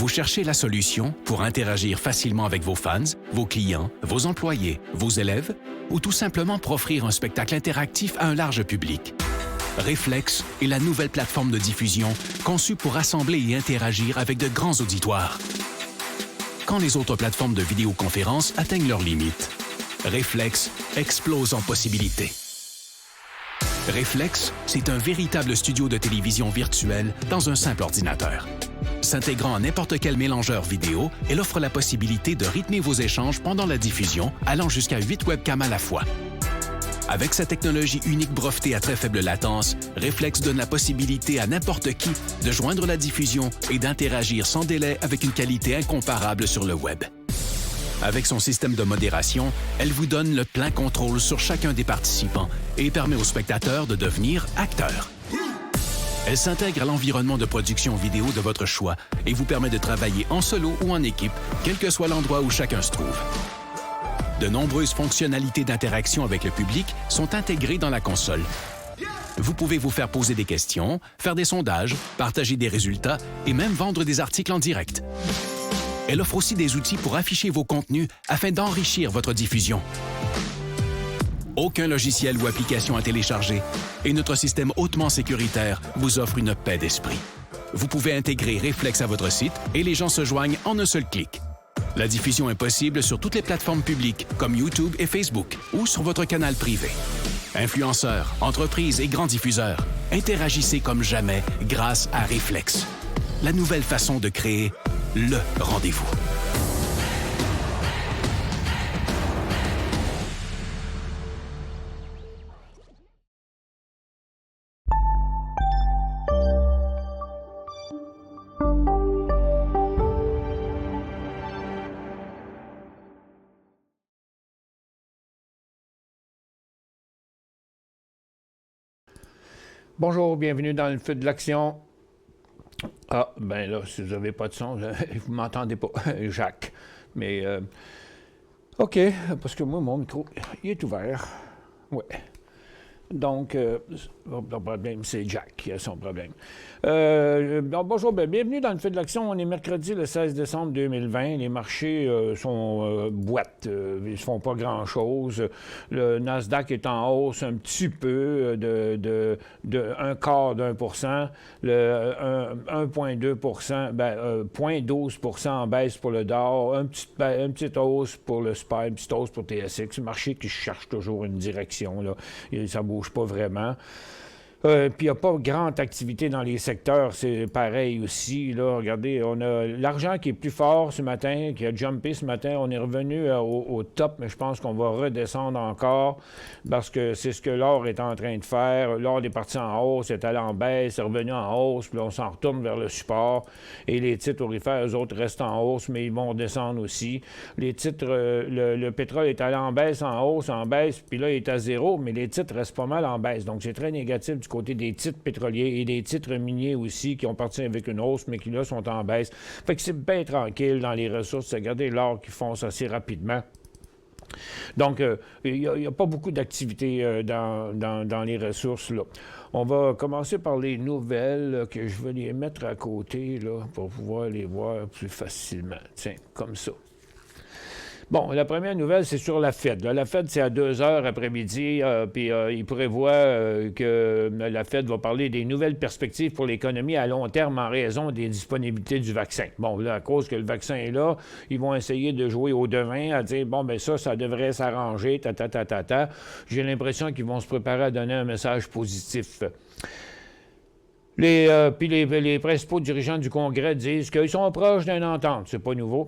Vous cherchez la solution pour interagir facilement avec vos fans, vos clients, vos employés, vos élèves ou tout simplement pour offrir un spectacle interactif à un large public. Reflex est la nouvelle plateforme de diffusion conçue pour rassembler et interagir avec de grands auditoires. Quand les autres plateformes de vidéoconférence atteignent leurs limites, Reflex explose en possibilités. Reflex, c'est un véritable studio de télévision virtuel dans un simple ordinateur. S'intégrant à n'importe quel mélangeur vidéo, elle offre la possibilité de rythmer vos échanges pendant la diffusion, allant jusqu'à 8 webcams à la fois. Avec sa technologie unique brevetée à très faible latence, Reflex donne la possibilité à n'importe qui de joindre la diffusion et d'interagir sans délai avec une qualité incomparable sur le web. Avec son système de modération, elle vous donne le plein contrôle sur chacun des participants et permet aux spectateurs de devenir acteurs. Elle s'intègre à l'environnement de production vidéo de votre choix et vous permet de travailler en solo ou en équipe, quel que soit l'endroit où chacun se trouve. De nombreuses fonctionnalités d'interaction avec le public sont intégrées dans la console. Vous pouvez vous faire poser des questions, faire des sondages, partager des résultats et même vendre des articles en direct. Elle offre aussi des outils pour afficher vos contenus afin d'enrichir votre diffusion. Aucun logiciel ou application à télécharger et notre système hautement sécuritaire vous offre une paix d'esprit. Vous pouvez intégrer Reflex à votre site et les gens se joignent en un seul clic. La diffusion est possible sur toutes les plateformes publiques comme YouTube et Facebook ou sur votre canal privé. Influenceurs, entreprises et grands diffuseurs, interagissez comme jamais grâce à Reflex. La nouvelle façon de créer le rendez-vous. Bonjour, bienvenue dans le feu de l'action. Ah, ben là, si vous n'avez pas de son, vous ne m'entendez pas, Jacques. Mais, OK, parce que moi, mon micro, il est ouvert. Ouais. Donc, le problème, c'est Jack qui a son problème. Bonjour, bienvenue dans le feu de l'action. On est mercredi le 16 décembre 2020. Les marchés sont boîtes. Ils ne font pas grand-chose. Le Nasdaq est en hausse un petit peu de 0,25%. Le 1,2%, 0,12% en baisse pour le Dow. Une petite hausse pour le SPY, une petite hausse pour TSX. Le marché qui cherche toujours une direction, là. Ça ne bouge pas vraiment. Puis il n'y a pas grande activité dans les secteurs, c'est pareil aussi. Là, regardez, on a l'argent qui est plus fort ce matin, qui a jumpé ce matin. On est revenu au top, mais je pense qu'on va redescendre encore parce que c'est ce que l'or est en train de faire. L'or est parti en hausse, est allé en baisse, est revenu en hausse, puis on s'en retourne vers le support. Et les titres aurifères, eux autres, restent en hausse, mais ils vont descendre aussi. Les titres, le pétrole est allé en baisse, puis là, il est à zéro, mais les titres restent pas mal en baisse. Donc, c'est très négatif du côté des titres pétroliers et des titres miniers aussi qui ont parti avec une hausse, mais qui là sont en baisse. Fait que c'est bien tranquille dans les ressources. Regardez l'or qui fonce assez rapidement. Donc, il n'y a pas beaucoup d'activité dans les ressources, là. On va commencer par les nouvelles, là, que je vais les mettre à côté, là, pour pouvoir les voir plus facilement. Tiens, comme ça. Bon, la première nouvelle, c'est sur la Fed. Là, la Fed, c'est à 2 heures après-midi, puis il prévoit que la Fed va parler des nouvelles perspectives pour l'économie à long terme en raison des disponibilités du vaccin. Bon, là, à cause que le vaccin est là, ils vont essayer de jouer au devin, à dire, bon, ben ça devrait s'arranger, ta. J'ai l'impression qu'ils vont se préparer à donner un message positif. Puis les principaux dirigeants du Congrès disent qu'ils sont proches d'une entente. C'est pas nouveau.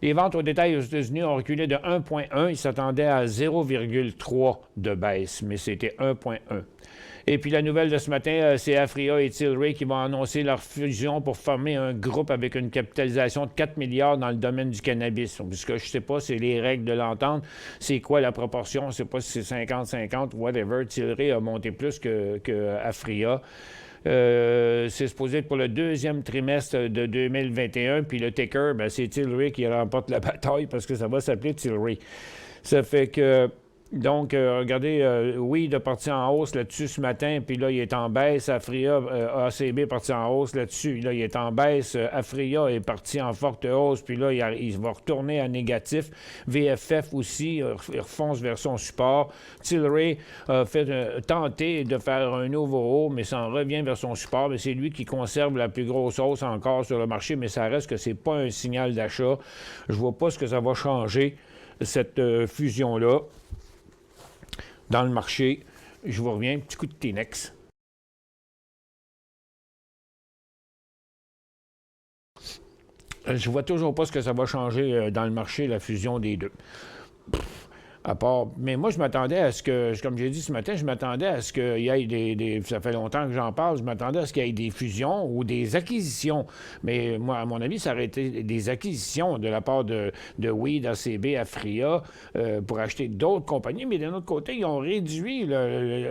Les ventes au détail aux États-Unis ont reculé de 1,1. Ils s'attendaient à 0,3 de baisse, mais c'était 1,1. Et puis la nouvelle de ce matin, c'est Aphria et Tilray qui vont annoncer leur fusion pour former un groupe avec une capitalisation de 4 milliards dans le domaine du cannabis. Ce que je ne sais pas, c'est les règles de l'entente. C'est quoi la proportion? Je ne sais pas si c'est 50-50, whatever. Tilray a monté plus que Aphria. C'est supposé être pour le deuxième trimestre de 2021, puis le ticker, c'est Tilray qui remporte la bataille parce que ça va s'appeler Tilray. Ça fait que Donc, regardez, Weed a parti en hausse là-dessus ce matin, puis là, il est en baisse. Afria, ACB est parti en hausse là-dessus. Là, il est en baisse. Afria est parti en forte hausse, puis là, il va retourner à négatif. VFF aussi, il refonce vers son support. Tilray a tenté de faire un nouveau haut, mais ça en revient vers son support. Mais c'est lui qui conserve la plus grosse hausse encore sur le marché, mais ça reste que c'est pas un signal d'achat. Je vois pas ce que ça va changer, cette fusion-là. Dans le marché, je vous reviens, petit coup de T-Nex. Je vois toujours pas ce que ça va changer dans le marché, la fusion des deux. À part, mais moi, je m'attendais à ce que, comme j'ai dit ce matin, je m'attendais à ce qu'il y ait ça fait longtemps que j'en parle, je m'attendais à ce qu'il y ait des fusions ou des acquisitions. Mais moi, à mon avis, ça aurait été des acquisitions de la part de Weed, ACB, Afria, pour acheter d'autres compagnies. Mais d'un autre côté, ils ont réduit,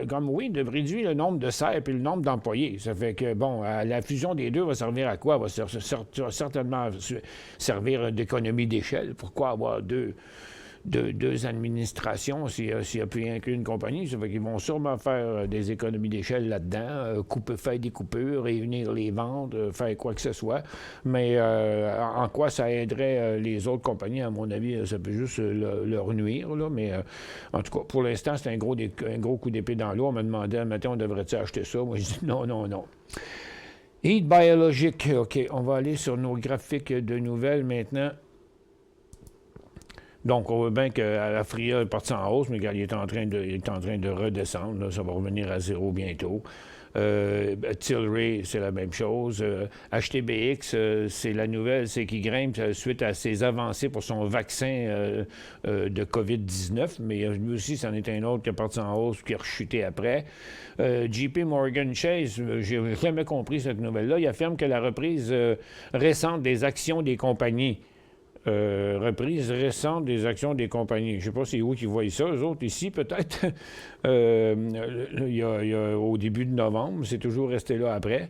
comme Weed, réduit le nombre de serres et le nombre d'employés. Ça fait que, bon, la fusion des deux va servir à quoi? Va certainement servir d'économie d'échelle. Pourquoi avoir deux administrations s'il n'y a plus rien qu'une compagnie? Ça fait qu'ils vont sûrement faire des économies d'échelle là-dedans, faire des coupures, réunir les ventes, faire quoi que ce soit. Mais en quoi ça aiderait les autres compagnies? À mon avis, ça peut juste leur nuire. Là, mais en tout cas, pour l'instant, c'est un gros coup d'épée dans l'eau. On me demandait, maintenant, on devrait-tu acheter ça? Moi, je dis non. Heat Biologic. OK, on va aller sur nos graphiques de nouvelles maintenant. Donc, on voit bien que Afria est parti en hausse, mais il est en train de redescendre. Là, ça va revenir à zéro bientôt. Tilray, c'est la même chose. HTBX, c'est la nouvelle, c'est qu'il grimpe suite à ses avancées pour son vaccin de COVID-19, mais lui aussi, c'en est un autre qui est parti en hausse qui a rechuté après. JP Morgan Chase, j'ai jamais compris cette nouvelle-là. Il affirme que la reprise récente des actions des compagnies reprise récente des actions des compagnies. Je ne sais pas c'est où qu'ils voient ça, eux autres, ici peut-être. Il y a au début de novembre, c'est toujours resté là après.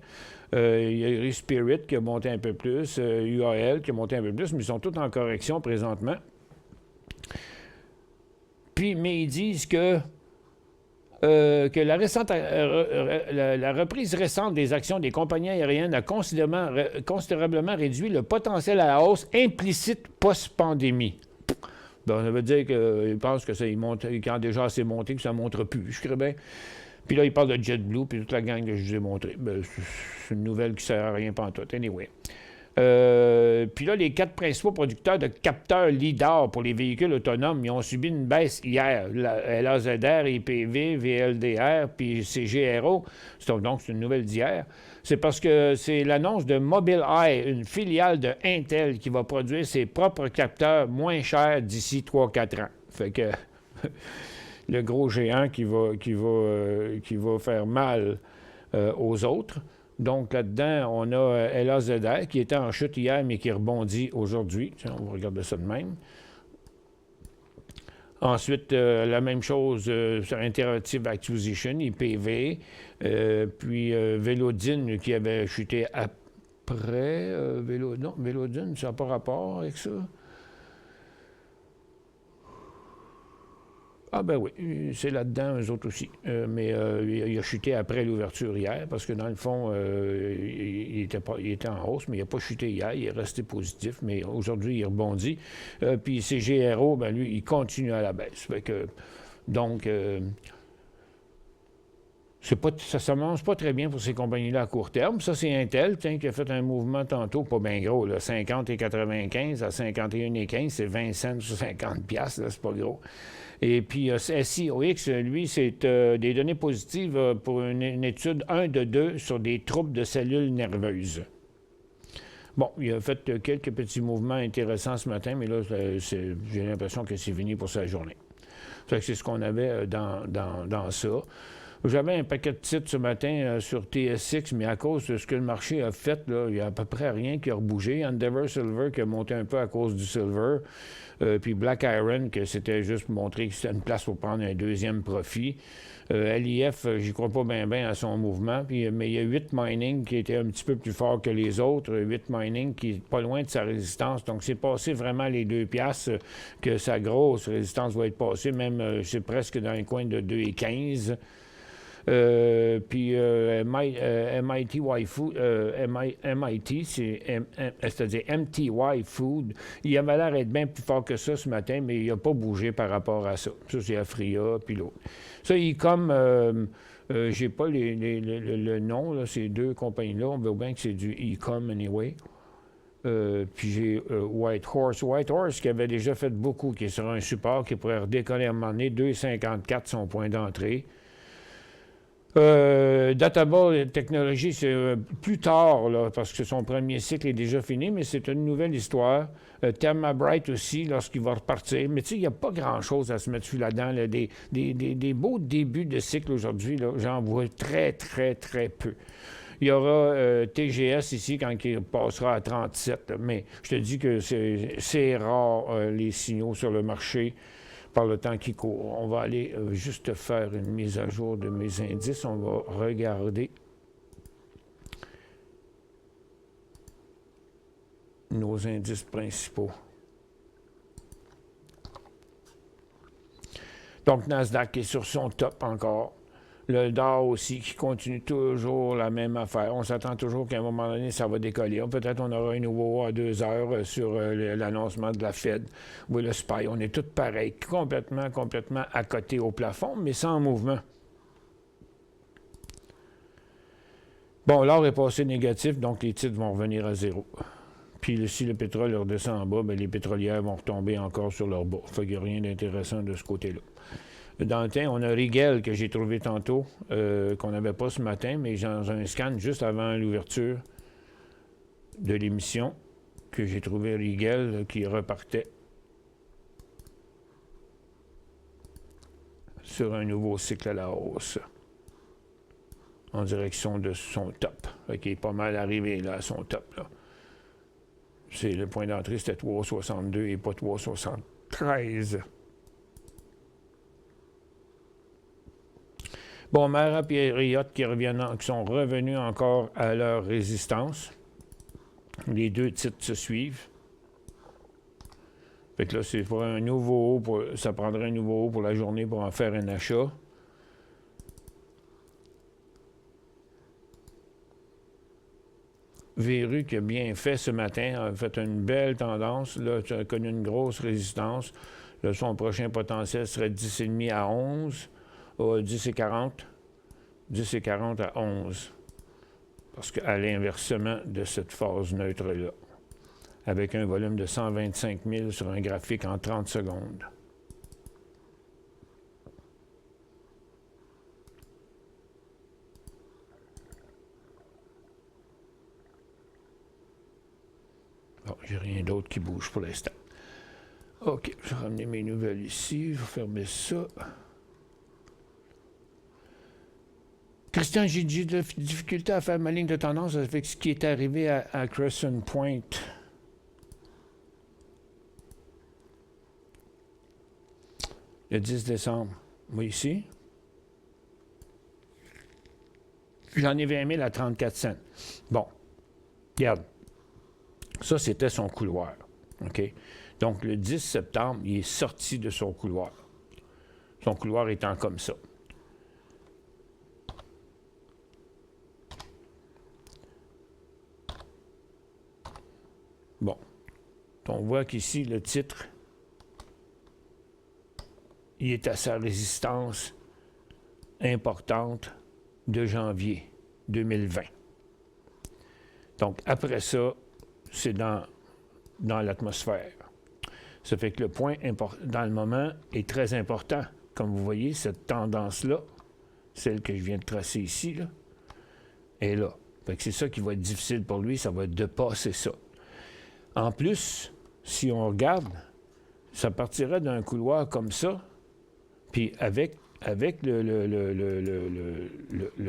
Il y a Spirit qui a monté un peu plus, UAL qui a monté un peu plus, mais ils sont tous en correction présentement. Puis, mais ils disent que la reprise récente des actions des compagnies aériennes a considérablement réduit le potentiel à la hausse implicite post-pandémie. Ben, ça veut dire qu'ils pensent que il a déjà assez monté, que ça ne montre plus, je crois bien. Puis là, ils parlent de JetBlue, puis toute la gang que je vous ai montré. Ben, c'est une nouvelle qui ne sert à rien pantoute. Anyway. Puis là, les 4 principaux producteurs de capteurs LIDAR pour les véhicules autonomes, ils ont subi une baisse hier. LAZR, IPV, VLDR, puis CGRO. Donc, c'est une nouvelle d'hier. C'est parce que c'est l'annonce de Mobileye, une filiale de Intel, qui va produire ses propres capteurs moins chers d'ici 3-4 ans. Fait que le gros géant qui va faire mal aux autres. Donc, là-dedans, on a LAZR qui était en chute hier, mais qui rebondit aujourd'hui. Tiens, on va regarder ça de même. Ensuite, la même chose sur Interactive Acquisition, IPV. Puis Velodine qui avait chuté après. Velodine, ça n'a pas rapport avec ça. Ah ben oui, c'est là-dedans, eux autres aussi. Mais il a chuté après l'ouverture hier, parce que dans le fond, il était en hausse, mais il n'a pas chuté hier, il est resté positif, mais aujourd'hui, il rebondit. Puis CGRO, ben lui, il continue à la baisse. Fait que, donc, ça ne mange pas très bien pour ces compagnies-là à court terme. Ça, c'est Intel, qui a fait un mouvement tantôt, pas bien gros, là, 50,95 à 51,15, c'est 20 cents sur 50 piastres, là, c'est pas gros. Et puis, SIOX, lui, c'est des données positives pour une étude 1 de 2 sur des troubles de cellules nerveuses. Bon, il a fait quelques petits mouvements intéressants ce matin, mais là, j'ai l'impression que c'est fini pour sa journée. C'est ce qu'on avait dans ça. J'avais un paquet de titres ce matin sur TSX, mais à cause de ce que le marché a fait, là, il n'y a à peu près rien qui a rebougé. Endeavour Silver qui a monté un peu à cause du silver. Puis Black Iron, que c'était juste pour montrer que c'était une place pour prendre un deuxième profit. LIF, j'y crois pas bien à son mouvement. Puis, mais il y a 8 Mining qui était un petit peu plus fort que les autres. 8 Mining qui est pas loin de sa résistance. Donc, c'est passé vraiment les 2 piastres que sa grosse résistance va être passée. Même, c'est presque dans un coin de 2,15. Puis MIT, c'est-à-dire MTY Food, il avait l'air d'être bien plus fort que ça ce matin, mais il n'a pas bougé par rapport à ça. Ça, c'est Afria, puis l'autre. Ça, il j'ai pas le nom, là, ces 2 compagnies-là. On voit bien que c'est du e-com anyway. Puis j'ai Whitehorse. Whitehorse qui avait déjà fait beaucoup, qui est sur un support qui pourrait redécoller à un moment donné, 2,54 son point d'entrée. Databall Technologies, c'est plus tard, là, parce que son premier cycle est déjà fini, mais c'est une nouvelle histoire. Thermabright aussi, lorsqu'il va repartir. Mais tu sais, il n'y a pas grand-chose à se mettre là-dedans. Là. Des beaux débuts de cycle aujourd'hui, j'en vois très, très, très peu. Il y aura TGS ici quand il passera à 37. Là. Mais je te dis que c'est rare, les signaux sur le marché. Par le temps qui court. On va aller juste faire une mise à jour de mes indices. On va regarder nos indices principaux. Donc, Nasdaq est sur son top encore. Le Dow aussi qui continue toujours la même affaire. On s'attend toujours qu'à un moment donné, ça va décoller. Peut-être on aura un nouveau à 2 heures sur l'annoncement de la Fed ou le SPY. On est tous pareils, complètement à côté au plafond, mais sans mouvement. Bon, l'or est passé négatif, donc les titres vont revenir à zéro. Puis si le pétrole redescend en bas, bien, les pétrolières vont retomber encore sur leur bas. Fait qu'il n'y a rien d'intéressant de ce côté-là. Dans le temps, on a Rigel que j'ai trouvé tantôt, qu'on n'avait pas ce matin, mais dans un scan juste avant l'ouverture de l'émission, que j'ai trouvé Rigel qui repartait sur un nouveau cycle à la hausse, en direction de son top, qui est pas mal arrivé là, à son top. Là. C'est, le point d'entrée, c'était 3,62 et pas 3,73. Bon, Mara et Riot qui sont revenus encore à leur résistance. Les 2 titres se suivent. Fait que là, c'est pour un nouveau haut, ça prendrait un nouveau haut pour la journée pour en faire un achat. Veru qui a bien fait ce matin, a fait une belle tendance. Là, tu as connu une grosse résistance. Là, son prochain potentiel serait 10,5 à 11. 10,40. 10,40 à 11. Parce qu'à l'inversement de cette phase neutre-là. Avec un volume de 125 000 sur un graphique en 30 secondes. Bon, j'ai rien d'autre qui bouge pour l'instant. OK, je vais ramener mes nouvelles ici. Je vais fermer ça. Christian, j'ai de la difficulté à faire ma ligne de tendance avec ce qui est arrivé à Crescent Point. Le 10 décembre. Moi, ici. J'en ai 20 000 à 34 cents. Bon. Regarde. Ça, c'était son couloir. OK? Donc, le 10 septembre, il est sorti de son couloir. Son couloir étant comme ça. Bon. On voit qu'ici, le titre, il est à sa résistance importante de janvier 2020. Donc, après ça, c'est dans l'atmosphère. Ça fait que le point dans le moment est très important. Comme vous voyez, cette tendance-là, celle que je viens de tracer ici, là, est là. Fait que c'est ça qui va être difficile pour lui, ça va être de passer ça. En plus, si on regarde, ça partirait d'un couloir comme ça, puis avec avec le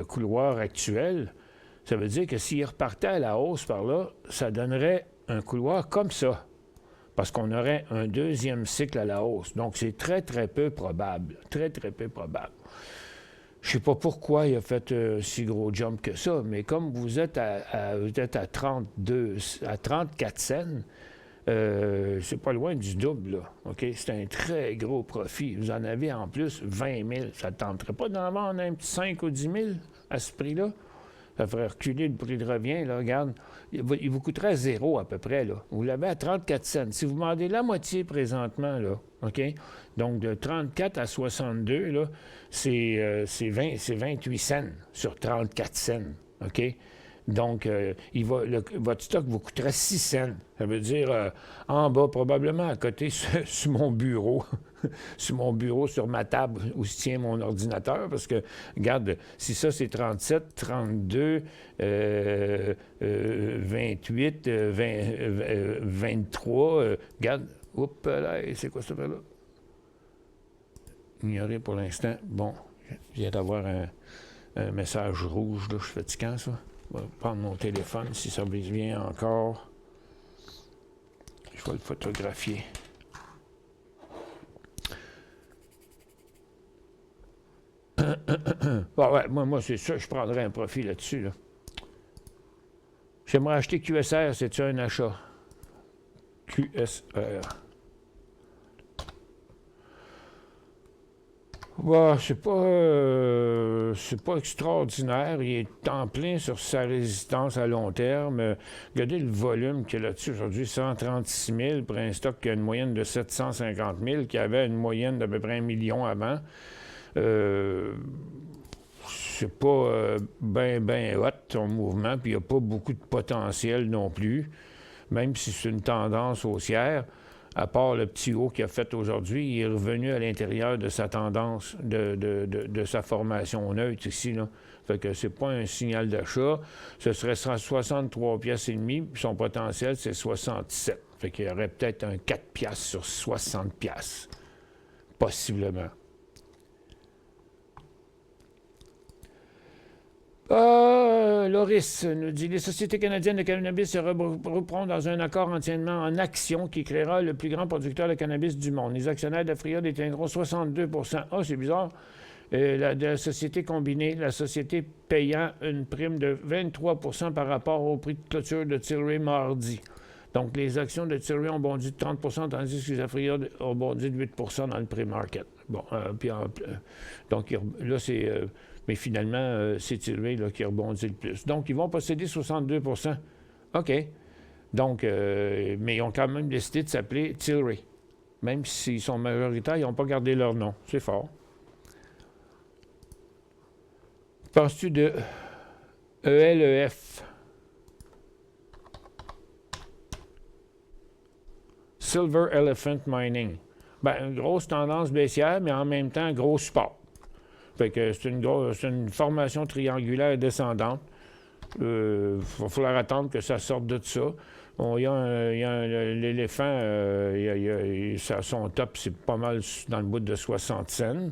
couloir actuel, ça veut dire que s'il repartait à la hausse par là, ça donnerait un couloir comme ça, parce qu'on aurait un deuxième cycle à la hausse. Donc, c'est très, très peu probable. Très, très peu probable. Je ne sais pas pourquoi il a fait si gros jump que ça, mais comme vous êtes à 34 cents, c'est pas loin du double, là. OK? C'est un très gros profit. Vous en avez en plus 20 000. Ça ne tenterait pas d'en vendre un petit 5 ou 10 000 à ce prix-là? Ça ferait reculer le prix de revient, là. Regarde, il vous coûterait zéro à peu près, là. Vous l'avez à 34 cents. Si vous demandez la moitié présentement, là, OK? Donc, de 34 à 62, là, c'est 28 cents sur 34 cents, OK? Donc, votre stock vous coûterait 6 cents. Ça veut dire en bas, probablement à côté, sur mon bureau, sur mon bureau, sur ma table où se tient mon ordinateur, parce que, regarde, si ça c'est 37, 32, 28, 23, regarde, oups, là, c'est quoi ça là? Ignoré pour l'instant. Bon, je viens d'avoir un message rouge, là, je suis fatiguant, ça. Je vais prendre mon téléphone si ça vient encore. Je vais le photographier. Bon, ouais, moi c'est ça, je prendrais un profit là-dessus. Là. J'aimerais acheter QSR, c'est-tu un achat? QSR. Bah, c'est pas extraordinaire. Il est en plein sur sa résistance à long terme. Regardez le volume qu'il y a là-dessus aujourd'hui, 136 000 pour un stock qui a une moyenne de 750 000, qui avait une moyenne d'à peu près 1 million avant. C'est pas ben hot ton mouvement, puis il n'y a pas beaucoup de potentiel non plus, même si c'est une tendance haussière. À part le petit haut qu'il a fait aujourd'hui, il est revenu à l'intérieur de sa tendance, de sa formation neutre ici, là. Fait que c'est pas un signal d'achat. Ce serait 63 piastres et demi, puis son potentiel, c'est 67. Fait qu'il y aurait peut-être un 4 piastres sur 60 piastres. Possiblement. Loris nous dit « Les sociétés canadiennes de cannabis se reprendront dans un accord entièrement en action qui créera le plus grand producteur de cannabis du monde. Les actionnaires d'Aphria détiendront 62 ». Ah, c'est bizarre. De la société combinée, la société payant une prime de 23 % par rapport au prix de clôture de Tilray mardi. Donc, les actions de Tilray ont bondi de 30 % tandis que les Aphria ont bondi de 8 % dans le pré-market. Bon, donc là, c'est... mais finalement, c'est Tilray là, qui rebondit le plus. Donc, ils vont posséder 62 %. OK. Donc, mais ils ont quand même décidé de s'appeler Tilray. Même s'ils sont majoritaires, ils n'ont pas gardé leur nom. C'est fort. Penses-tu de ELEF? Silver Elephant Mining. Bien, une grosse tendance baissière, mais en même temps, gros support. Fait que c'est une formation triangulaire descendante. Il va falloir attendre que ça sorte de ça. L'éléphant, son top, c'est pas mal dans le bout de 60 cents.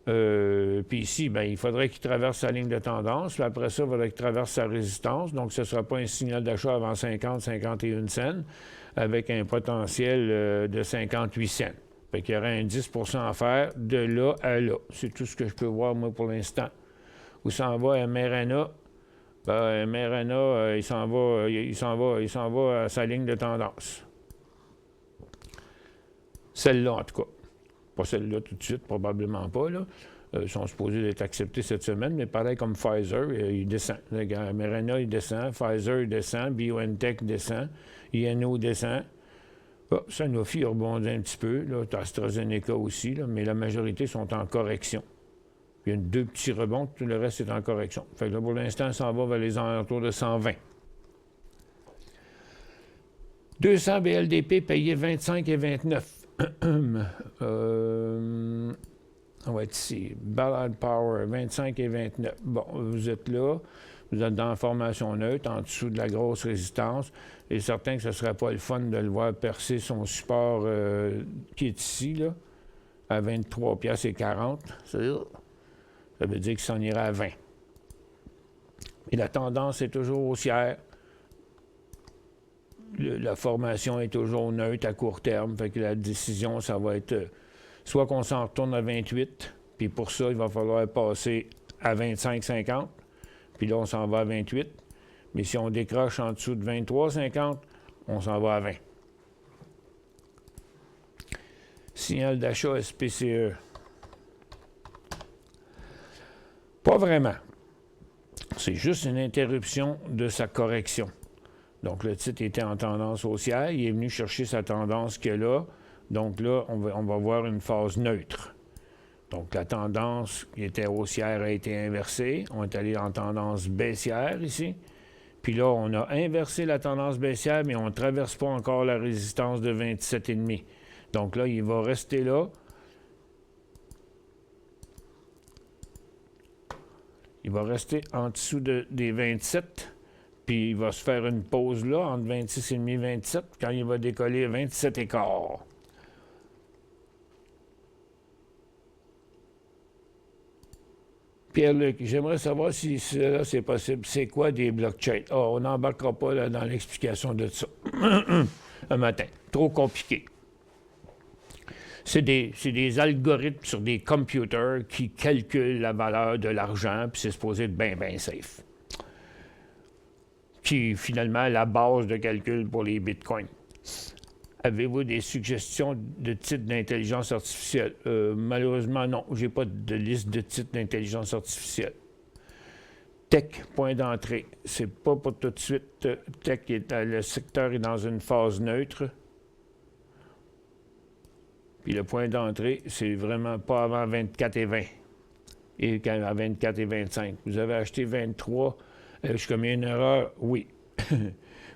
Puis ici, ben, il faudrait qu'il traverse sa ligne de tendance. Puis après ça, il faudrait qu'il traverse sa résistance. Donc, ce ne sera pas un signal d'achat avant 50-51 cents, avec un potentiel de 58 cents. Fait qu'il y aurait un 10 % à faire de là à là. C'est tout ce que je peux voir, moi, pour l'instant. Où s'en va mRNA? Ben, mRNA, il s'en va à sa ligne de tendance. Celle-là, en tout cas. Pas celle-là tout de suite, probablement pas, là. Ils sont supposés être acceptés cette semaine, mais pareil comme Pfizer, il descend. mRNA, il descend. Pfizer, il descend. BioNTech descend. INO descend. Sanofi rebondit un petit peu. Là, AstraZeneca aussi, là, mais la majorité sont en correction. Il y a deux petits rebonds, tout le reste est en correction. Fait que là, pour l'instant, ça va vers les alentours de 120. 200 BLDP payés 25 et 29. On va être ici. Ballard Power, 25 et 29. Bon, vous êtes là. Vous êtes dans la formation neutre, en dessous de la grosse résistance. Et certain que ce ne serait pas le fun de le voir percer son support qui est ici, là, à 23 piastres et 40. Ça veut dire qu'il s'en ira à 20. Et la tendance est toujours haussière. La formation est toujours neutre à court terme. Fait que la décision, ça va être soit qu'on s'en retourne à 28, puis pour ça, il va falloir passer à 25,50, puis là, on s'en va à 28. Mais si on décroche en dessous de 23,50, on s'en va à 20. Signal d'achat SPCE. Pas vraiment. C'est juste une interruption de sa correction. Donc, le titre était en tendance haussière. Il est venu chercher sa tendance qu'il y a là. Donc là, on va voir une phase neutre. Donc, la tendance qui était haussière a été inversée. On est allé en tendance baissière ici. Puis là, on a inversé la tendance baissière, mais on ne traverse pas encore la résistance de 27,5. Donc là, il va rester là. Il va rester en dessous des 27. Puis il va se faire une pause là, entre 26,5 et 27, quand il va décoller à 27,15. Pierre-Luc, j'aimerais savoir si cela c'est possible. C'est quoi des blockchains? On n'embarquera pas là, dans l'explication de ça. Un matin. Trop compliqué. C'est des algorithmes sur des computers qui calculent la valeur de l'argent, puis c'est supposé être bien, bien safe. Qui est finalement la base de calcul pour les bitcoins. Avez-vous des suggestions de titres d'intelligence artificielle? Malheureusement, non. Je n'ai pas de liste de titres d'intelligence artificielle. Tech, point d'entrée. C'est pas pour tout de suite. Tech, le secteur est dans une phase neutre. Puis le point d'entrée, c'est vraiment pas avant 24 et 20. Et à 24 et 25. Vous avez acheté 23. Je commets une erreur? Oui.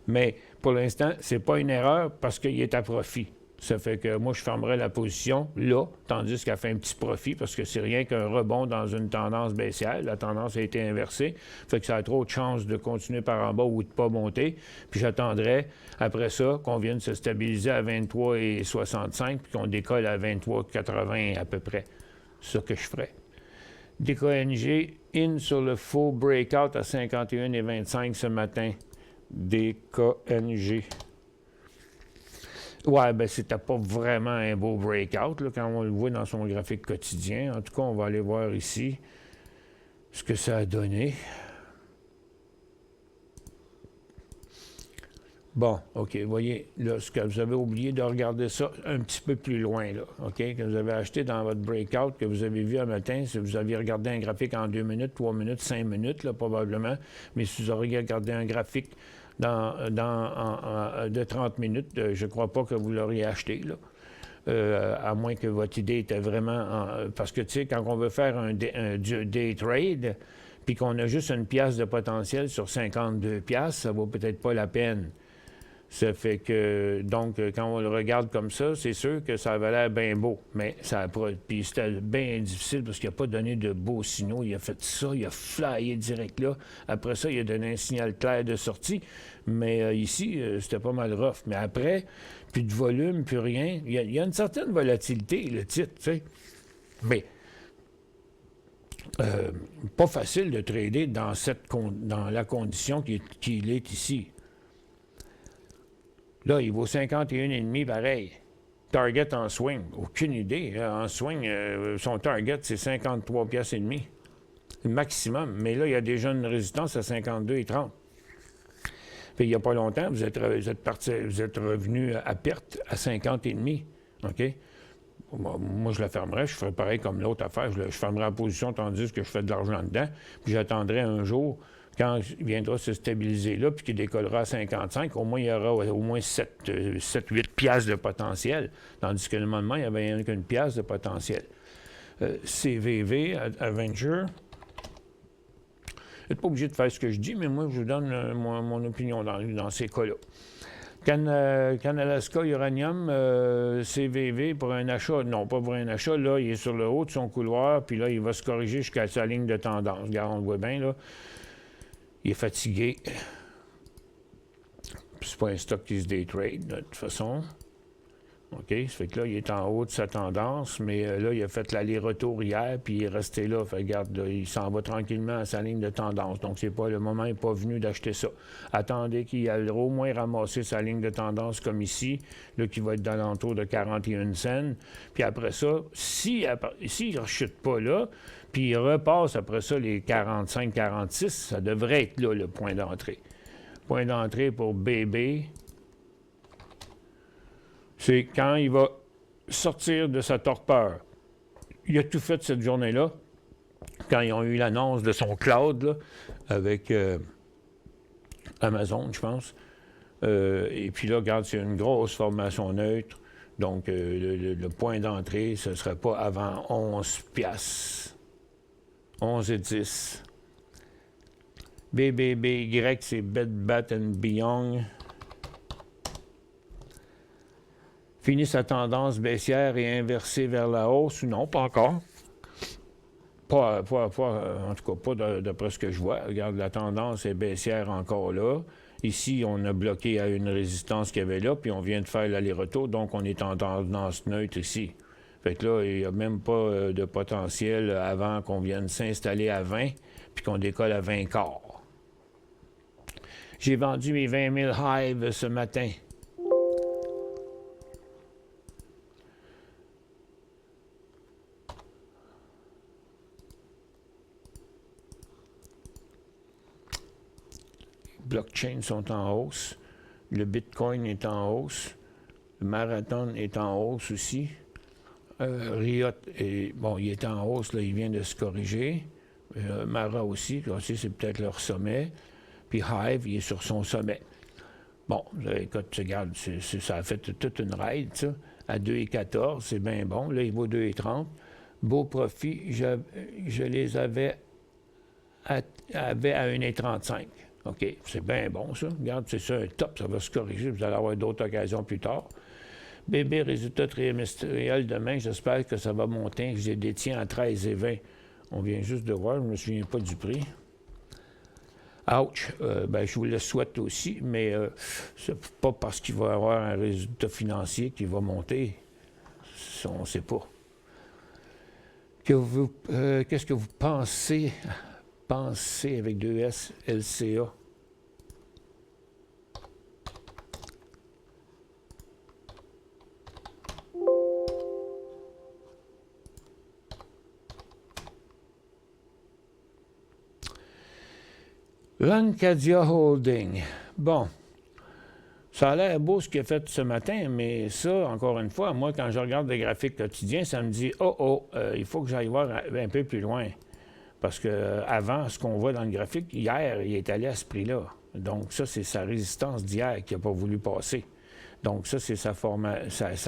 Mais pour l'instant, c'est pas une erreur parce qu'il est à profit. Ça fait que moi, je fermerais la position là, tandis qu'elle fait un petit profit parce que c'est rien qu'un rebond dans une tendance baissière. La tendance a été inversée. Fait que ça a trop de chances de continuer par en bas ou de pas monter. Puis j'attendrais, après ça, qu'on vienne se stabiliser à 23,65 puis qu'on décolle à 23,80 à peu près. C'est ça que je ferais. DKNG, in sur le faux breakout à 51,25 ce matin. DKNG. Ouais, ben c'était pas vraiment un beau breakout là, quand on le voit dans son graphique quotidien. En tout cas, on va aller voir ici ce que ça a donné. Bon, OK, vous voyez, là, ce que vous avez oublié de regarder ça un petit peu plus loin, là, OK, que vous avez acheté dans votre breakout, que vous avez vu un matin, si vous aviez regardé un graphique en 2 minutes, 3 minutes, 5 minutes, là, probablement, mais si vous auriez regardé un graphique de 30 minutes, je ne crois pas que vous l'auriez acheté, là. À moins que votre idée était vraiment... parce que, tu sais, quand on veut faire un day trade, puis qu'on a juste une pièce de potentiel sur 52 piastres, ça ne vaut peut-être pas la peine. Ça fait que, donc, quand on le regarde comme ça, c'est sûr que ça avait l'air bien beau, mais ça a pas... Puis c'était bien difficile parce qu'il n'a pas donné de beaux signaux. Il a fait ça, il a flyé direct là. Après ça, il a donné un signal clair de sortie. Mais ici, c'était pas mal rough. Mais après, plus de volume, plus rien. Il y a une certaine volatilité, le titre, tu sais. Mais pas facile de trader dans la condition qu'il est ici. Là, il vaut 51,5 pareil. Target en swing, aucune idée. En swing, son target, c'est 53 piastres et demi. Le maximum. Mais là, il y a déjà une résistance à 52,30. Puis il n'y a pas longtemps, vous êtes revenu à perte à 50,5. OK? Moi, je la fermerais. Je ferais pareil comme l'autre affaire. Je fermerais la position tandis que je fais de l'argent dedans. Puis j'attendrai un jour, quand il viendra se stabiliser là, puis qu'il décollera à 55, au moins, il y aura au moins 7-8 piastres de potentiel. Tandis que normalement, il n'y avait rien qu'une pièce de potentiel. CVV, Avenger. Vous n'êtes pas obligé de faire ce que je dis, mais moi, je vous donne mon opinion dans ces cas-là. Canalaska Uranium, CVV pour un achat, non, pas pour un achat, là, il est sur le haut de son couloir, puis là, il va se corriger jusqu'à sa ligne de tendance. Regarde, on le voit bien, là. Il est fatigué. C'est pas un stock qui se day trade, de toute façon. OK? Ça fait que là, il est en haut de sa tendance, mais là, il a fait l'aller-retour hier, puis il est resté là. Fait que, regarde, là, il s'en va tranquillement à sa ligne de tendance. Donc, c'est pas le moment n'est pas venu d'acheter ça. Attendez qu'il aille au moins ramasser sa ligne de tendance comme ici, là, qui va être dans l'entour de 41 cents. Puis après ça, s'il ne rechute pas là, puis il repasse après ça les 45-46, ça devrait être là le point d'entrée. Point d'entrée pour BB. C'est quand il va sortir de sa torpeur. Il a tout fait cette journée-là, quand ils ont eu l'annonce de son cloud, là, avec Amazon, je pense. Et puis là, regarde, c'est une grosse formation neutre. Donc, le point d'entrée, ce ne serait pas avant 11 piastres. 11 et 10. BBBY, c'est Bed Bath & Beyond. Finit sa tendance baissière et inversée vers la hausse, ou non, pas encore. En tout cas, pas d'après ce que je vois. Regarde, la tendance est baissière encore là. Ici, on a bloqué à une résistance qu'il y avait là, puis on vient de faire l'aller-retour, donc on est en tendance neutre ici. Fait que là, il n'y a même pas de potentiel avant qu'on vienne s'installer à 20, puis qu'on décolle à 20 quarts. J'ai vendu mes 20 000 Hive ce matin. Blockchain sont en hausse. Le Bitcoin est en hausse. Le Marathon est en hausse aussi. Riot, il est en hausse, là, il vient de se corriger. Mara aussi, c'est peut-être leur sommet. Puis Hive, il est sur son sommet. Bon, écoute, regarde, ça a fait toute une ride, ça. À 2,14, c'est bien bon. Là, il vaut 2,30. Beau profit, je les avais à 1,35. OK, c'est bien bon, ça. Regarde, c'est ça, un top, ça va se corriger. Vous allez avoir d'autres occasions plus tard. Bébé, résultat trimestriel demain, j'espère que ça va monter. Je les détiens à 13,20. On vient juste de voir, je ne me souviens pas du prix. Ouch! Je vous le souhaite aussi, mais c'est pas parce qu'il va y avoir un résultat financier qui va monter. On ne sait pas. Qu'est-ce que vous pensez avec 2S, LCA? Lancadia Holding. Bon, ça a l'air beau ce qu'il a fait ce matin, mais ça, encore une fois, moi, quand je regarde les graphiques quotidiens, ça me dit il faut que j'aille voir un peu plus loin. Parce qu'avant, ce qu'on voit dans le graphique, hier, il est allé à ce prix-là. Donc, ça, c'est sa résistance d'hier qui n'a pas voulu passer. Donc, ça, c'est sa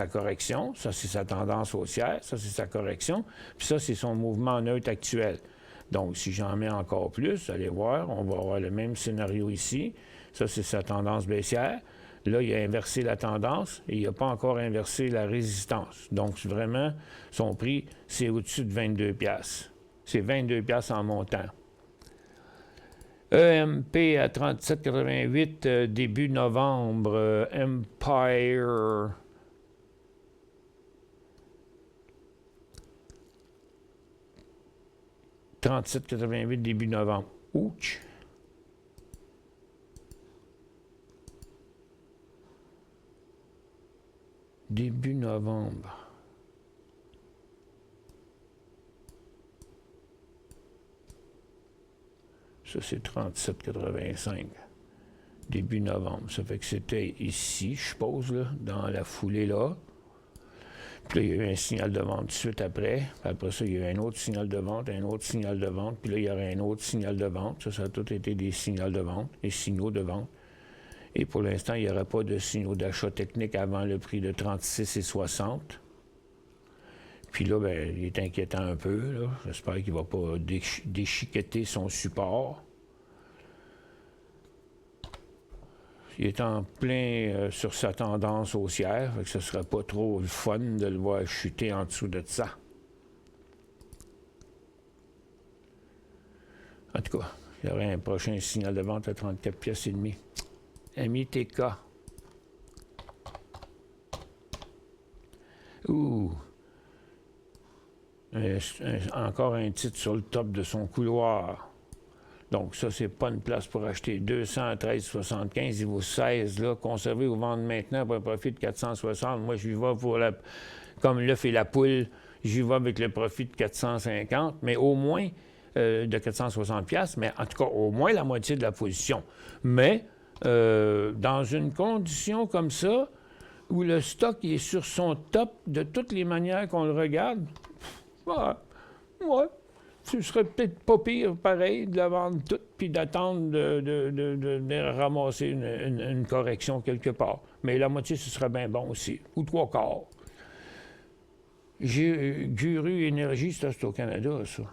correction. Ça, c'est sa tendance haussière. Ça, c'est sa correction. Puis ça, c'est son mouvement neutre actuel. Donc, si j'en mets encore plus, allez voir, on va avoir le même scénario ici. Ça, c'est sa tendance baissière. Là, il a inversé la tendance et il n'a pas encore inversé la résistance. Donc, vraiment, son prix, c'est au-dessus de 22 $. C'est 22 $ en montant. EMP à 37,88 début novembre. Empire. « 37,88 début novembre. Ouch! Début novembre. Ça, c'est 37,85. Début novembre. Ça fait que c'était ici, je suppose, là, dans la foulée là. Puis là, il y a eu un signal de vente tout de suite après. Puis après ça, il y a eu un autre signal de vente, un autre signal de vente. Puis là, il y aurait un autre signal de vente. Ça a tout été des signaux de vente, des signaux de vente. Et pour l'instant, il n'y aurait pas de signaux d'achat technique avant le prix de 36,60. Puis là, il est inquiétant un peu. J'espère qu'il ne va pas déchiqueter son support. Il est en plein sur sa tendance haussière, fait que ce ne serait pas trop le fun de le voir chuter en dessous de ça. En tout cas, il y aurait un prochain signal de vente à 34,5 $. MITK. Ouh! Encore un titre sur le top de son couloir. Donc, ça, c'est pas une place pour acheter. 213,75, il vaut 16, là. Conserver ou vendre maintenant pour un profit de 460. Moi, je vais pour la... Comme l'œuf et la poule, j'y vais avec le profit de 450, mais au moins de 460$, mais en tout cas, au moins la moitié de la position. Mais, dans une condition comme ça, où le stock est sur son top de toutes les manières qu'on le regarde, ouais, ce serait peut-être pas pire, pareil, de la vendre toute puis d'attendre de ramasser une correction quelque part. Mais la moitié, ce serait bien bon aussi, ou 3/4. Guru Énergie, ça, c'est au Canada, ça.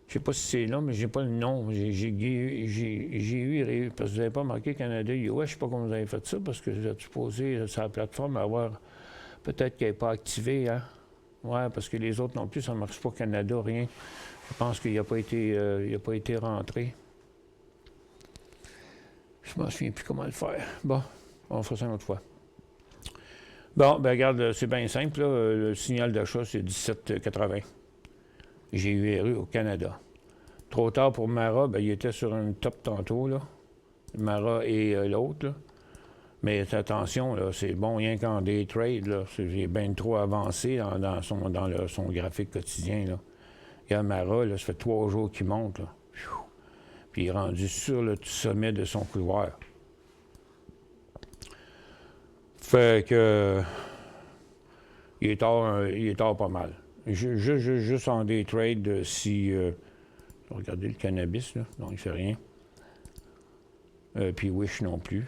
Je sais pas si c'est là, mais j'ai pas le nom. J'ai eu, parce que vous n'avez pas marqué Canada-US, je sais pas comment vous avez fait ça, parce que vous êtes supposé, sur la plateforme, avoir... Peut-être qu'elle n'est pas activée, hein? Ouais, parce que les autres non plus, ça ne marche pas Canada, rien. Je pense qu'il n'a pas été rentré. Je ne me souviens plus comment le faire. Bon, on fera ça une autre fois. Bon, ben regarde, c'est bien simple, là. Le signal d'achat, c'est 17,80. GURU au Canada. Trop tard pour Mara, ben, il était sur un top tantôt, là. Mara et l'autre, là. Mais attention, là, c'est bon rien qu'en day trade, là. C'est bien trop avancé dans son graphique quotidien, là. Regarde Mara, là, ça fait 3 jours qu'il monte, là. Puis il est rendu sur le sommet de son couloir. Fait que... il est tard pas mal. Juste en day trade, si... regardez le cannabis, là. Non, il fait rien. Puis Wish non plus.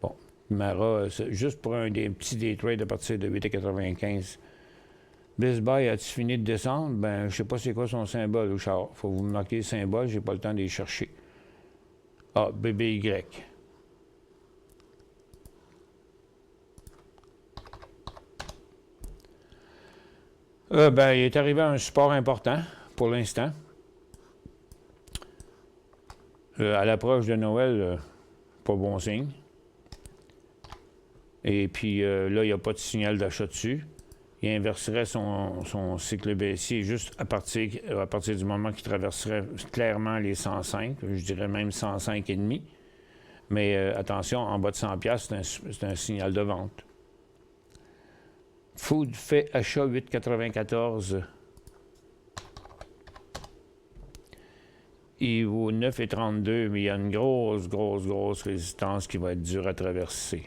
Bon. Mara, juste pour un des petits day trades à partir de 8,95. Best Buy, a-t-il fini de descendre? Ben, je sais pas c'est quoi son symbole, Richard. Faut vous marquer le symbole, j'ai pas le temps de les chercher. Ah, BBY. Ben, il est arrivé à un support important pour l'instant. À l'approche de Noël, pas bon signe. Et puis là, il n'y a pas de signal d'achat dessus. Il inverserait son cycle baissier juste à partir du moment qu'il traverserait clairement les 105, je dirais même 105,5. Mais attention, en bas de 100$, c'est un signal de vente. Food fait achat 8,94. Il vaut 9,32, mais il y a une grosse résistance qui va être dure à traverser.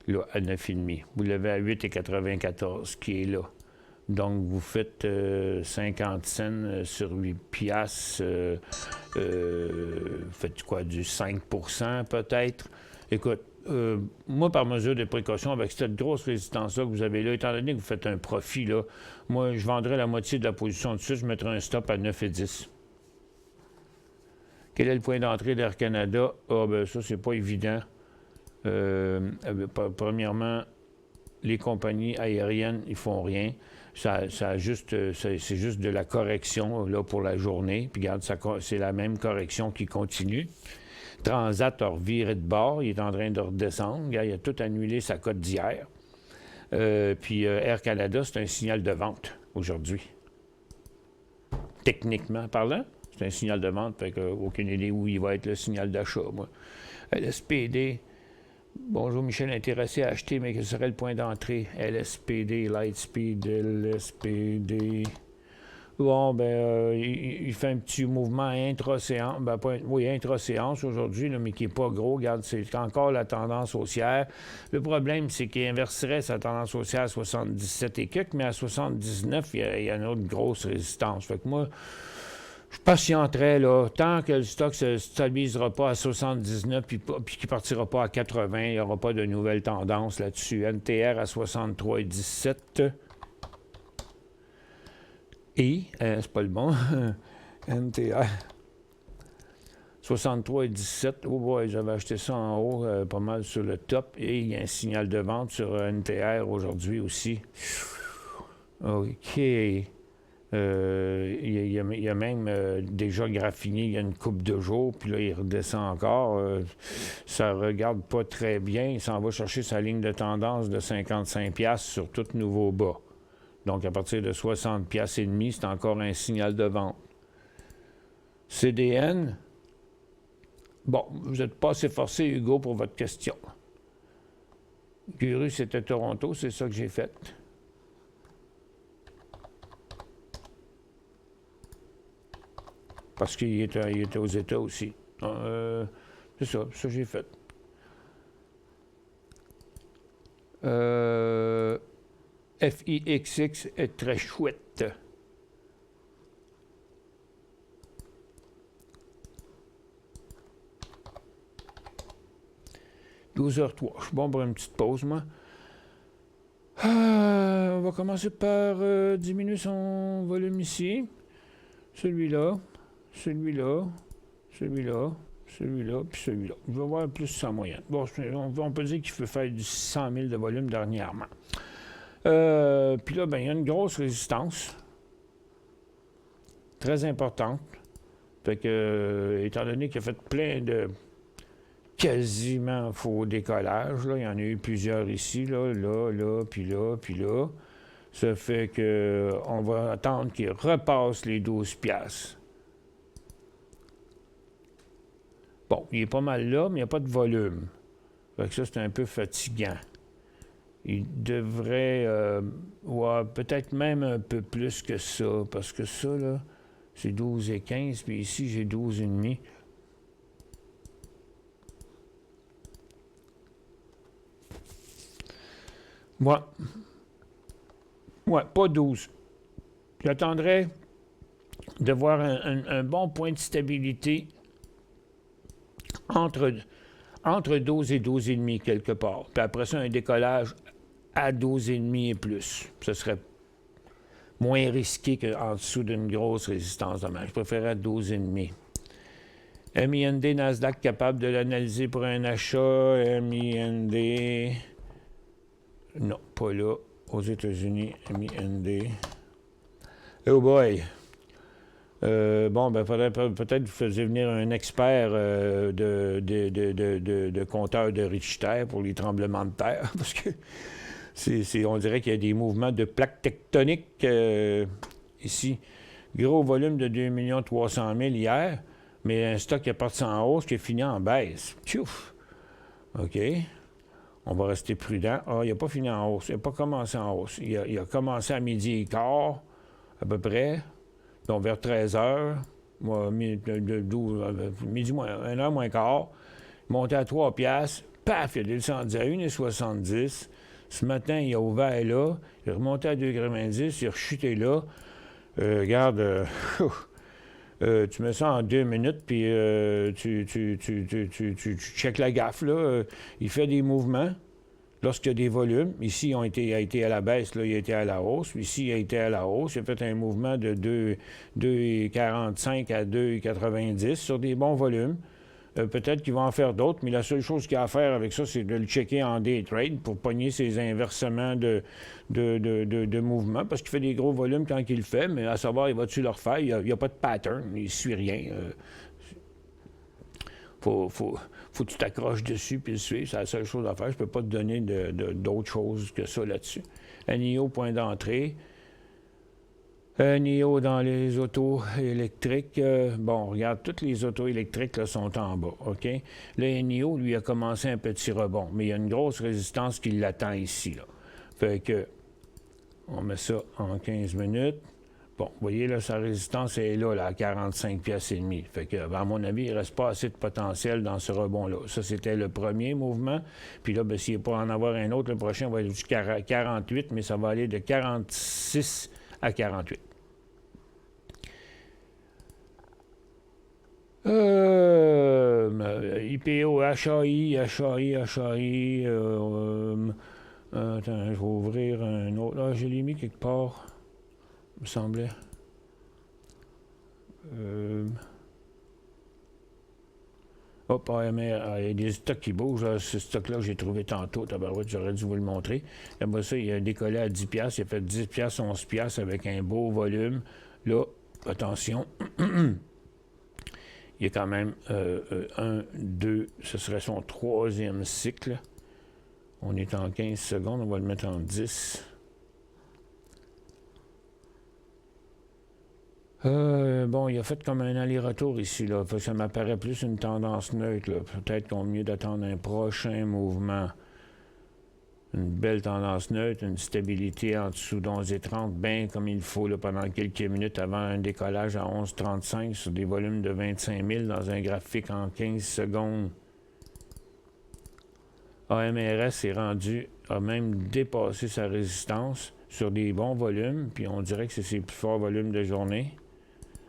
Là, à 9,5. Vous l'avez à 8,94 qui est là. Donc, vous faites 50 cents sur 8 piastres. Vous faites quoi, du 5% peut-être? Écoute, moi, par mesure de précaution, avec cette grosse résistance-là que vous avez là, étant donné que vous faites un profit, là, moi, je vendrais la moitié de la position dessus, je mettrais un stop à 9,10. Quel est le point d'entrée d'Air Canada? Ah, ben ça, c'est pas évident. Premièrement, les compagnies aériennes, ils font rien. C'est juste de la correction là, pour la journée. Puis regarde, c'est la même correction qui continue. Transat a reviré de bord, il est en train de redescendre. Regarde, il a tout annulé sa cote d'hier. Puis Air Canada, c'est un signal de vente aujourd'hui. Techniquement parlant, c'est un signal de vente, fait qu'aucune idée où il va être le signal d'achat, moi. LSPD. Bonjour Michel, intéressé à acheter, mais quel serait le point d'entrée? LSPD, Lightspeed, LSPD. Bon, ben, il fait un petit mouvement intra-séance. Ben, oui, intra-séance aujourd'hui, mais qui n'est pas gros. Regarde, c'est encore la tendance haussière. Le problème, c'est qu'il inverserait sa tendance haussière à 77 et quelques, mais à 79, il y a une autre grosse résistance. Fait que moi, je patienterais, là, tant que le stock ne se stabilisera pas à 79 puis qu'il ne partira pas à 80, il n'y aura pas de nouvelle tendance là-dessus. NTR à 63,17. Et, c'est pas le bon, NTR 63,17. Oh boy, j'avais acheté ça en haut, pas mal sur le top. Et il y a un signal de vente sur NTR aujourd'hui aussi. OK. Il a même déjà graffiné il y a une couple de jours, puis là, il redescend encore. Ça regarde pas très bien. Il s'en va chercher sa ligne de tendance de 55$ sur tout nouveau bas. Donc, à partir de 60$ et demi, c'est encore un signal de vente. CDN. Bon, vous n'êtes pas assez forcé, Hugo, pour votre question. Guru, c'était Toronto, c'est ça que j'ai fait. Parce qu'il était aux États aussi. C'est ça que j'ai fait. FIXX est très chouette. « 12h03. Je suis bon pour une petite pause, moi. On va commencer par diminuer son volume ici. Celui-là. Celui-là, celui-là, celui-là, puis celui-là. Je vais voir plus sa moyenne. Bon, on peut dire qu'il peut faire du 600 000 de volume dernièrement. Puis là, ben, il y a une grosse résistance. Très importante. Fait que, étant donné qu'il a fait plein de quasiment faux décollages, là, il y en a eu plusieurs ici, là, puis là, puis là. Ça fait que on va attendre qu'il repasse les 12$. Bon, il est pas mal là, mais il n'y a pas de volume. Fait que ça, c'est un peu fatigant. Il devrait... ouais, peut-être même un peu plus que ça, parce que ça, là, c'est 12 et 15, puis ici, j'ai 12 et demi. Ouais, pas 12. J'attendrai de voir un bon point de stabilité entre 12 et 12,5 quelque part. Puis après ça, un décollage à 12,5 et plus. Ce serait moins risqué qu'en dessous d'une grosse résistance demain. Je préférerais 12,5. MIND, Nasdaq, capable de l'analyser pour un achat. MIND... Non, pas là. Aux États-Unis, MIND. Oh boy! Bon, ben, peut-être vous faisiez venir un expert de compteur de Richter pour les tremblements de terre, parce que on dirait qu'il y a des mouvements de plaques tectoniques ici. Gros volume de 2 300 000 hier, mais un stock qui est parti en hausse qui est fini en baisse. Tchouf! OK. On va rester prudent. Ah, il n'a pas fini en hausse. Il n'a pas commencé en hausse. Il a commencé à midi et quart, à peu près. Donc, vers 13h, midi moins, 1h moins quart, monté à 3$, paf, il a descendu à 1,70. Ce matin, il a ouvert là, il est remonté à 2,90, il a rechuté là. Regarde, tu mets ça en 2 minutes, puis tu checkes la gaffe, là. Il fait des mouvements. Lorsqu'il y a des volumes, ici, il a été à la baisse, là, il a été à la hausse. Ici, il a été à la hausse. Il a fait un mouvement de 2,45 à 2,90 sur des bons volumes. Peut-être qu'il va en faire d'autres, mais la seule chose qu'il a à faire avec ça, c'est de le checker en day trade pour pogner ses inversements de mouvement, parce qu'il fait des gros volumes quand il le fait, mais à savoir, il va-tu le refaire? Il n'y a pas de pattern, il ne suit rien. Faut que tu t'accroches dessus puis le suivre. C'est la seule chose à faire. Je ne peux pas te donner d'autre chose que ça là-dessus. NIO, point d'entrée. NIO dans les autos électriques. Bon, regarde, toutes les autos électriques là, sont en bas. OK? Le NIO, lui, a commencé un petit rebond, mais il y a une grosse résistance qui l'attend ici. Là. Fait que, on met ça en 15 minutes. Bon, vous voyez, là, sa résistance est là, à 45$ et demi. Fait que, à mon avis, il ne reste pas assez de potentiel dans ce rebond-là. Ça, c'était le premier mouvement. Puis là, ben, s'il n'est pas en avoir un autre, le prochain va aller jusqu'à 48, mais ça va aller de 46 à 48. IPO, HAI. Attends, je vais ouvrir un autre. Là, je l'ai mis quelque part. Me semblait. Hop, AMR, il y a des stocks qui bougent. Là. Ce stock-là que j'ai trouvé tantôt, tabarouette, j'aurais dû vous le montrer. Après ça, il a décollé à 10$. Il a fait 10$, 11$ avec un beau volume. Là, attention, il y a quand même 1, 2, ce serait son troisième cycle. On est en 15 secondes, on va le mettre en 10. Bon, il a fait comme un aller-retour ici, là. Ça m'apparaît plus une tendance neutre, là. Peut-être qu'on mieux d'attendre un prochain mouvement. Une belle tendance neutre, une stabilité en dessous d'11,30, bien comme il faut, là, pendant quelques minutes avant un décollage à 11,35 sur des volumes de 25 000 dans un graphique en 15 secondes. AMRS est rendu, a même dépassé sa résistance sur des bons volumes, puis on dirait que c'est ses plus forts volumes de journée.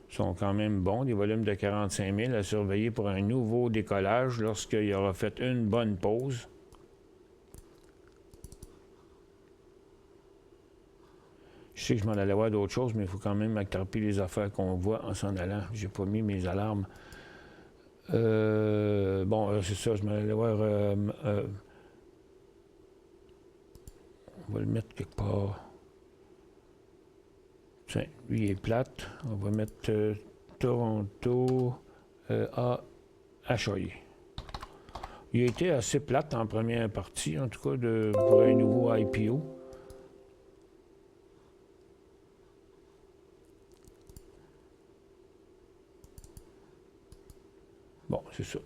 Sont quand même bons, des volumes de 45 000 à surveiller pour un nouveau décollage lorsqu'il aura fait une bonne pause. Je sais que je m'en allais voir d'autres choses, mais il faut quand même attraper les affaires qu'on voit en s'en allant. J'ai pas mis mes alarmes. Bon, c'est ça, je m'en allais voir... on va le mettre quelque part. Tiens, lui il est plate. On va mettre Toronto à Achoyer. Il a été assez plate en première partie, en tout cas, pour un nouveau IPO. Bon, c'est ça.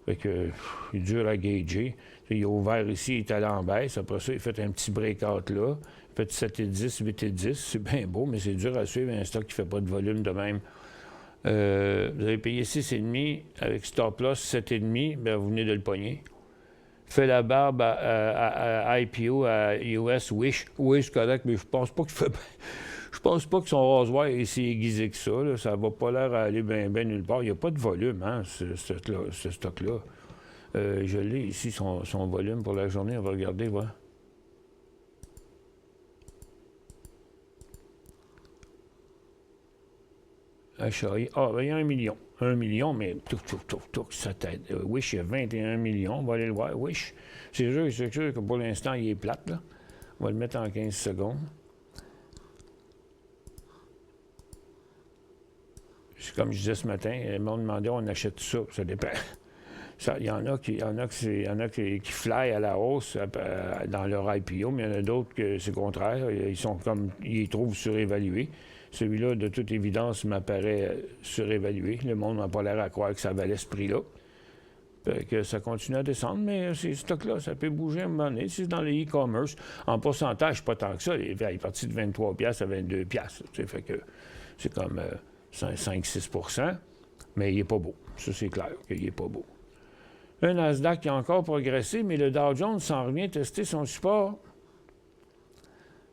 Fait que, il est dur à gager. Il a ouvert ici, il est allé en baisse. Après ça, il a fait un petit breakout là. Il a fait 7 et 10, 8 et 10. C'est bien beau, mais c'est dur à suivre un stock qui ne fait pas de volume de même. Vous avez payé 6,5 avec stop loss 7,5, bien, vous venez de le pogner. Fait la barbe à IPO à US Wish. Oui, c'est correct, mais je pense pas qu'il fait. Je pense pas que son rasoir est si aiguisé que ça. Là. Ça va pas l'air à aller bien nulle part. Il n'y a pas de volume, hein, ce stock-là. Je l'ai ici, son volume pour la journée. On va regarder, voir. HAI. Ah, ben, il y a 1 million. 1 million, mais ça t'aide. Wish, il y a 21 millions. On va aller le voir. Wish. C'est sûr que pour l'instant, il est plate, là. On va le mettre en 15 secondes. C'est comme je disais ce matin, le monde demandait on achète ça. Ça dépend. Il y en a qui fly à la hausse dans leur IPO, mais il y en a d'autres que c'est le contraire. Ils les trouvent surévalués. Celui-là, de toute évidence, m'apparaît surévalué. Le monde n'a pas l'air à croire que ça valait ce prix-là. Que ça continue à descendre, mais ces stocks-là, ça peut bouger à un moment donné. C'est dans le e-commerce. En pourcentage, pas tant que ça. Il est parti de 23$ à 22$. Fait que c'est comme 5-6 %, mais il n'est pas beau. Ça, c'est clair qu'il n'est pas beau. Un Nasdaq qui a encore progressé, mais le Dow Jones s'en revient tester son support.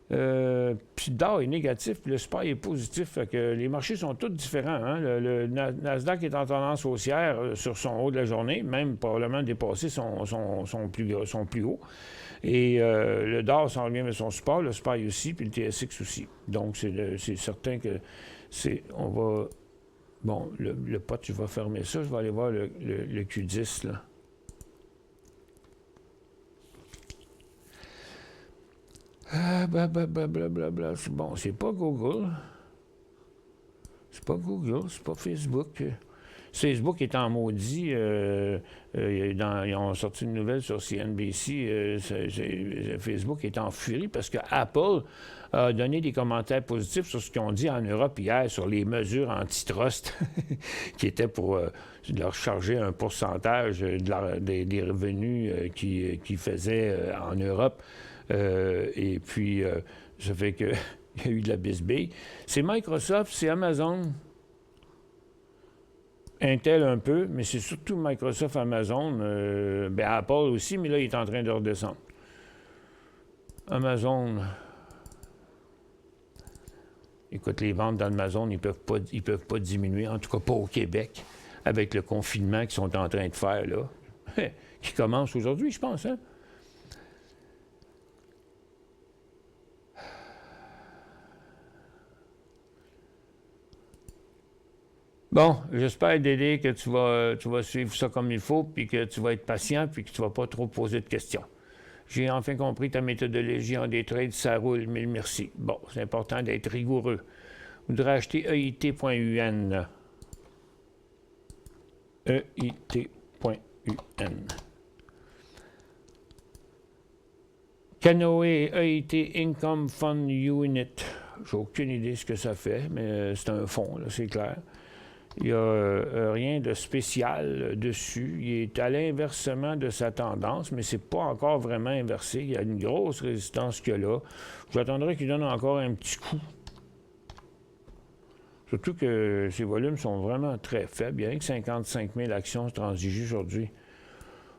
Puis le Dow est négatif, puis le support est positif. Fait que les marchés sont tous différents. Hein? Le Nasdaq est en tendance haussière sur son haut de la journée, même probablement dépassé son plus haut. Et le Dow s'en revient avec son support, le SPY aussi, puis le TSX aussi. Donc, c'est certain que on va... Bon, le pot, je vais fermer ça. Je vais aller voir le Q10, là. Blablabla. Bon, c'est pas Google. C'est pas Google, c'est pas Facebook. Facebook est en maudit. Ils ont sorti une nouvelle sur CNBC. Facebook est en furie parce que Apple a donné des commentaires positifs sur ce qu'ils ont dit en Europe hier sur les mesures antitrust qui étaient pour leur charger un pourcentage des revenus qu'ils faisaient en Europe. Et puis, ça fait qu'il y a eu de la bisbille. C'est Microsoft, c'est Amazon. Intel un peu, mais c'est surtout Microsoft, Amazon, Apple aussi, mais là, il est en train de redescendre. Amazon. Écoute, les ventes d'Amazon, ils peuvent pas diminuer, en tout cas pas au Québec, avec le confinement qu'ils sont en train de faire, là, qui commence aujourd'hui, je pense, hein? Bon, j'espère, Dédé, que tu vas suivre ça comme il faut, puis que tu vas être patient, puis que tu ne vas pas trop poser de questions. J'ai enfin compris ta méthodologie en day trade, ça roule, mille merci. Bon, c'est important d'être rigoureux. Vous voudrez acheter EIT.UN. EIT.UN. Canoë EIT Income Fund Unit. J'ai aucune idée de ce que ça fait, mais c'est un fonds, là, c'est clair. Il n'y a rien de spécial dessus. Il est à l'inversement de sa tendance, mais ce n'est pas encore vraiment inversé. Il y a une grosse résistance qu'il y a là. J'attendrai qu'il donne encore un petit coup. Surtout que ces volumes sont vraiment très faibles. Il y a rien que 55 000 actions transigées aujourd'hui.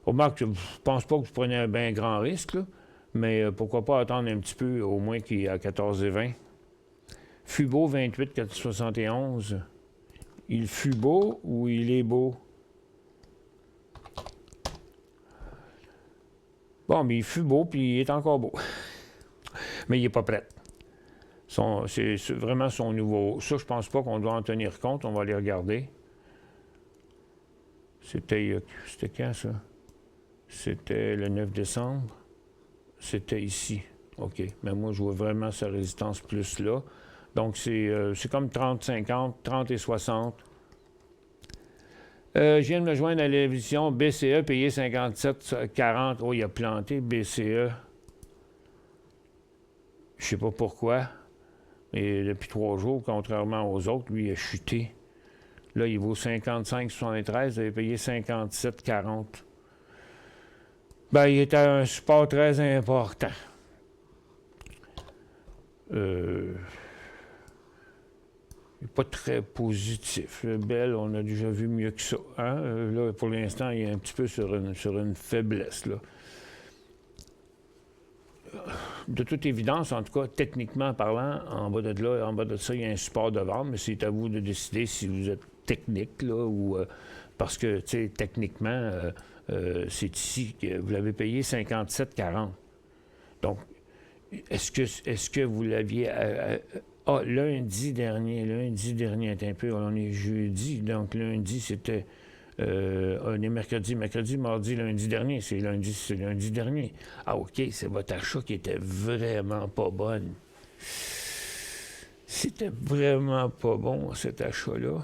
Remarque, je ne pense pas que vous prenez un bien grand risque, là, mais pourquoi pas attendre un petit peu, au moins qu'il est à 14,20. Fubo 28,471. Il fut beau ou il est beau? Bon, mais il fut beau, puis il est encore beau. Mais il n'est pas prêt. C'est vraiment son nouveau. Ça, je pense pas qu'on doit en tenir compte. On va aller regarder. C'était quand, ça? C'était le 9 décembre. C'était ici. OK. Mais moi, je vois vraiment sa résistance plus là. Donc, c'est comme 30, 50, 30 et 60. Je viens de me joindre à la vision BCE, payé 57,40. Oh, il a planté BCE. Je sais pas pourquoi. Mais depuis 3 jours, contrairement aux autres, lui, il a chuté. Là, il vaut 55,73. Il avait payé 57,40. Ben, il est à un support très important. Pas très positif. Le Bell, on a déjà vu mieux que ça. Hein? Là, pour l'instant, il est un petit peu sur une faiblesse. Là. De toute évidence, en tout cas, techniquement parlant, en bas de ça, il y a un support de vente, mais c'est à vous de décider si vous êtes technique, là, ou parce que, tu sais, techniquement, c'est ici que vous l'avez payé 57,40. Donc, est-ce que vous l'aviez... lundi dernier, un peu, on est jeudi, donc lundi, c'était... on est mercredi, mardi, lundi dernier. C'est lundi dernier. Ah, OK, c'est votre achat qui était vraiment pas bonne. C'était vraiment pas bon, cet achat-là.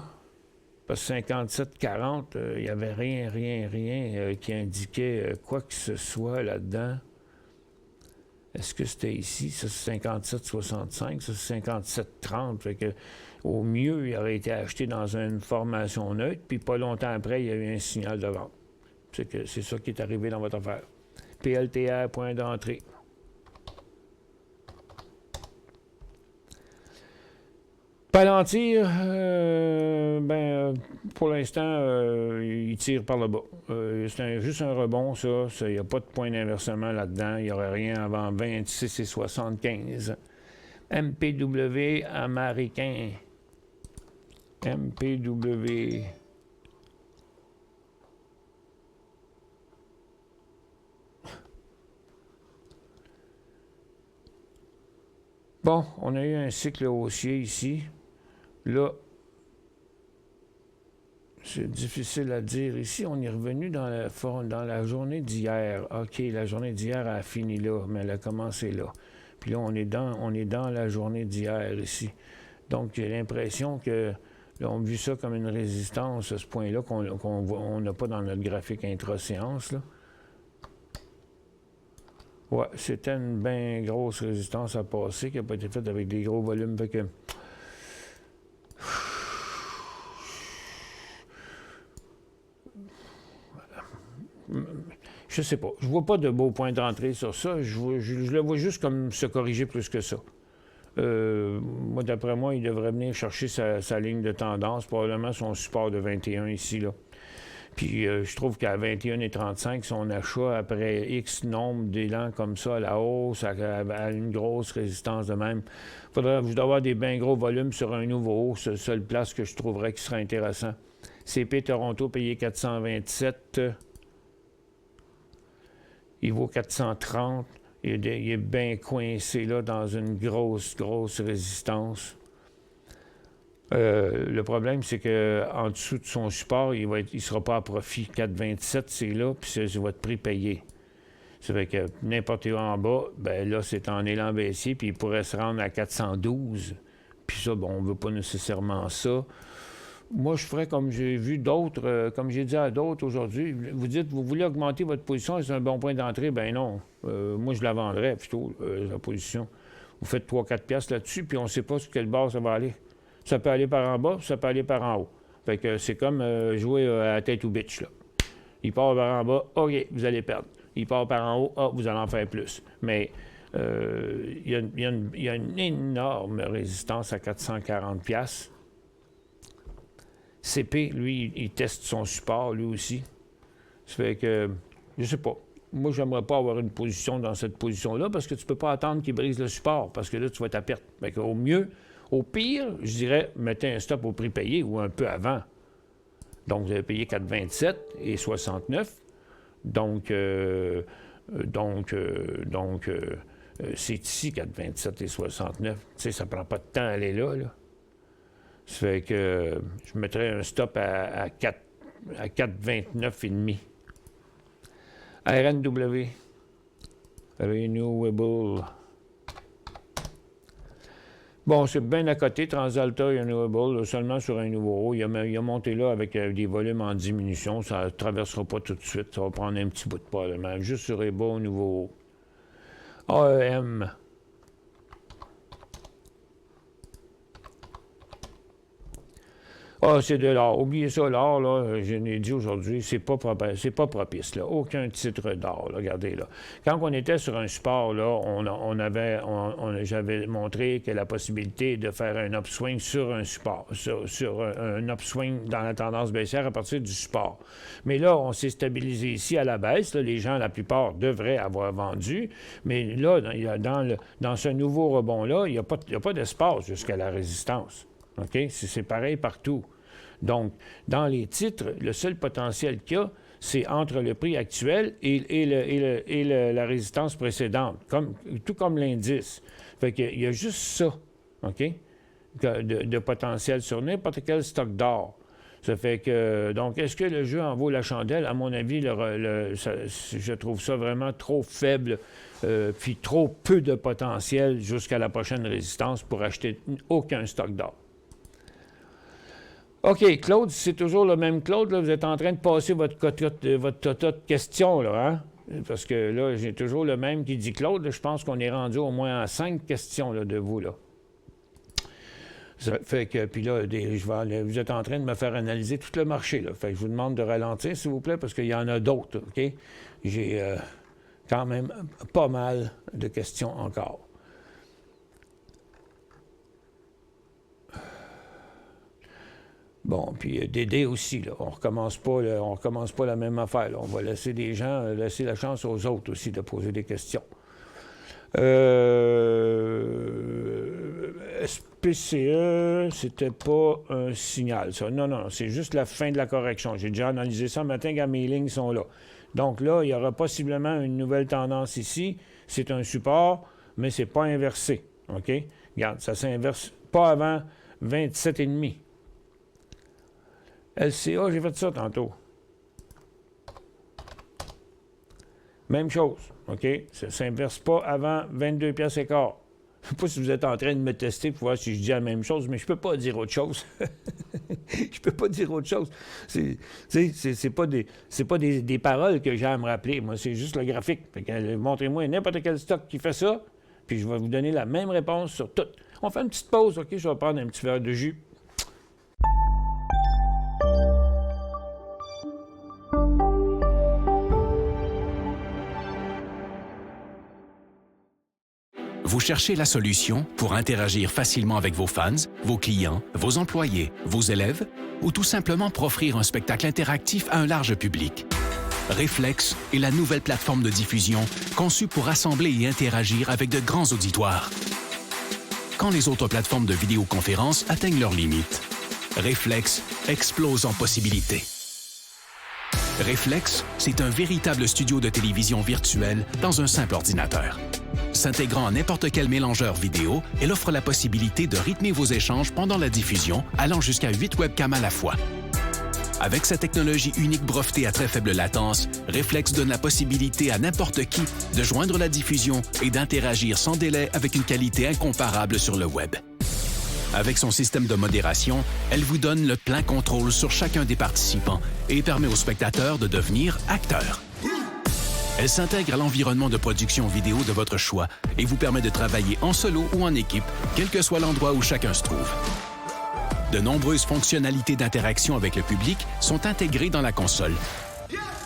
Parce que 57,40, il n'y avait rien qui indiquait quoi que ce soit là-dedans. Est-ce que c'était ici? Ça, c'est 57,65. Ça, c'est 57,30. Fait que, au mieux, il aurait été acheté dans une formation neutre, puis pas longtemps après, il y a eu un signal de vente. C'est ça qui est arrivé dans votre affaire. PLTR, point d'entrée. Palantir, pour l'instant, il tire par le bas. C'est juste un rebond, ça. Il n'y a pas de point d'inversement là-dedans. Il n'y aurait rien avant 26,75. MPW américain. MPW. Bon, on a eu un cycle haussier ici. Là, c'est difficile à dire. Ici, on est revenu dans la journée d'hier. OK, la journée d'hier a fini là, mais elle a commencé là. Puis là, on est dans la journée d'hier ici. Donc, j'ai l'impression que là, on a vu ça comme une résistance à ce point-là qu'on n'a pas dans notre graphique intra-séance, là. Ouais, c'était une bien grosse résistance à passer qui n'a pas été faite avec des gros volumes. Fait que... Je sais pas. Je vois pas de beau point d'entrée sur ça. Je le vois juste comme se corriger plus que ça. Moi, d'après moi, il devrait venir chercher sa ligne de tendance, probablement son support de 21 ici, là. Puis je trouve qu'à 21,35, son achat après X nombre d'élans comme ça à la hausse, à une grosse résistance de même, faudrait vous avoir des bien gros volumes sur un nouveau haut. C'est la seule place que je trouverais qui serait intéressant. CP Toronto payé 427. Il vaut 430. Il est bien coincé là dans une grosse résistance. Le problème, c'est qu'en dessous de son support, il ne sera pas à profit. 4,27, c'est là, puis c'est votre prix payé. Ça fait que n'importe où en bas, ben là, c'est en élan baissier, puis il pourrait se rendre à 412. Puis ça, bon, on ne veut pas nécessairement ça. Moi, je ferais comme j'ai vu d'autres, comme j'ai dit à d'autres aujourd'hui. Vous dites, vous voulez augmenter votre position, c'est un bon point d'entrée. Ben non. Moi, je la vendrais plutôt, la position. Vous faites 3-4 piastres là-dessus, puis on ne sait pas sur quelle barre ça va aller. Ça peut aller par en bas, ça peut aller par en haut. Fait que c'est comme jouer à la tête ou bitch, là. Il part par en bas, OK, vous allez perdre. Il part par en haut, vous allez en faire plus. Mais il y a une énorme résistance à 440 piastres. CP, lui, il teste son support, lui aussi. Ça fait que, je sais pas. Moi, j'aimerais pas avoir une position dans cette position-là parce que tu peux pas attendre qu'il brise le support parce que là, tu vas être à perte. Fait que, au pire, je dirais, mettez un stop au prix payé ou un peu avant. Donc, vous avez payé 4,27 et 69. Donc, c'est ici 4,27 et 69. Tu sais, ça prend pas de temps à aller là. Ça fait que je mettrais un stop à 4,29,5. RNW. Renewable. Bon, c'est bien à côté, TransAlta Renewable, seulement sur un nouveau haut. Il a monté là avec des volumes en diminution. Ça ne traversera pas tout de suite. Ça va prendre un petit bout de pas, mais juste sur les bas, nouveau haut. AEM. Ah, c'est de l'or. Oubliez ça, l'or, là, je l'ai dit aujourd'hui, c'est pas propice, là. Aucun titre d'or, là. Regardez, là. Quand on était sur un support, là, j'avais montré que la possibilité de faire un upswing sur un support, sur un upswing dans la tendance baissière à partir du support. Mais là, on s'est stabilisé ici à la baisse. Là, les gens, la plupart, devraient avoir vendu. Mais là, dans ce nouveau rebond-là, il n'y a pas d'espace jusqu'à la résistance. OK? C'est pareil partout. Donc, dans les titres, le seul potentiel qu'il y a, c'est entre le prix actuel et la résistance précédente, tout comme l'indice. Fait qu'il y a juste ça, OK? De potentiel sur n'importe quel stock d'or. Ça fait que, donc, est-ce que le jeu en vaut la chandelle? À mon avis, je trouve ça vraiment trop faible, puis trop peu de potentiel jusqu'à la prochaine résistance pour acheter aucun stock d'or. OK, Claude, c'est toujours le même Claude. Là, vous êtes en train de passer votre quota de questions, là, hein? Parce que là, j'ai toujours le même qui dit Claude. Là, je pense qu'on est rendu au moins à 5 questions là, de vous, là. Ça fait que, puis là, vous êtes en train de me faire analyser tout le marché, là. Fait que je vous demande de ralentir, s'il vous plaît, parce qu'il y en a d'autres, OK? J'ai quand même pas mal de questions encore. Bon, puis Dédé aussi, là. On recommence pas la même affaire, là. On va laisser laisser la chance aux autres aussi de poser des questions. SPCE, c'était pas un signal, ça. Non, c'est juste la fin de la correction. J'ai déjà analysé ça. Matin, quand mes lignes sont là. Donc là, il y aura possiblement une nouvelle tendance ici. C'est un support, mais c'est pas inversé. OK? Regarde, ça s'inverse pas avant 27,5. LCA, j'ai fait ça tantôt. Même chose, OK? Ça ne s'inverse pas avant 22 piastres et quart. Je ne sais pas si vous êtes en train de me tester pour voir si je dis la même chose, mais je ne peux pas dire autre chose. Je peux pas dire autre chose. C'est pas des paroles que j'ai à me rappeler. Moi, c'est juste le graphique. Montrez-moi n'importe quel stock qui fait ça, puis je vais vous donner la même réponse sur tout. On fait une petite pause, OK? Je vais prendre un petit verre de jus. Vous cherchez la solution pour interagir facilement avec vos fans, vos clients, vos employés, vos élèves ou tout simplement pour offrir un spectacle interactif à un large public. Reflex est la nouvelle plateforme de diffusion conçue pour rassembler et interagir avec de grands auditoires. Quand les autres plateformes de vidéoconférence atteignent leurs limites, Reflex explose en possibilités. Reflex, c'est un véritable studio de télévision virtuel dans un simple ordinateur. S'intégrant à n'importe quel mélangeur vidéo, elle offre la possibilité de rythmer vos échanges pendant la diffusion, allant jusqu'à 8 webcams à la fois. Avec sa technologie unique brevetée à très faible latence, Reflex donne la possibilité à n'importe qui de joindre la diffusion et d'interagir sans délai avec une qualité incomparable sur le web. Avec son système de modération, elle vous donne le plein contrôle sur chacun des participants et permet aux spectateurs de devenir acteurs. Elle s'intègre à l'environnement de production vidéo de votre choix et vous permet de travailler en solo ou en équipe, quel que soit l'endroit où chacun se trouve. De nombreuses fonctionnalités d'interaction avec le public sont intégrées dans la console.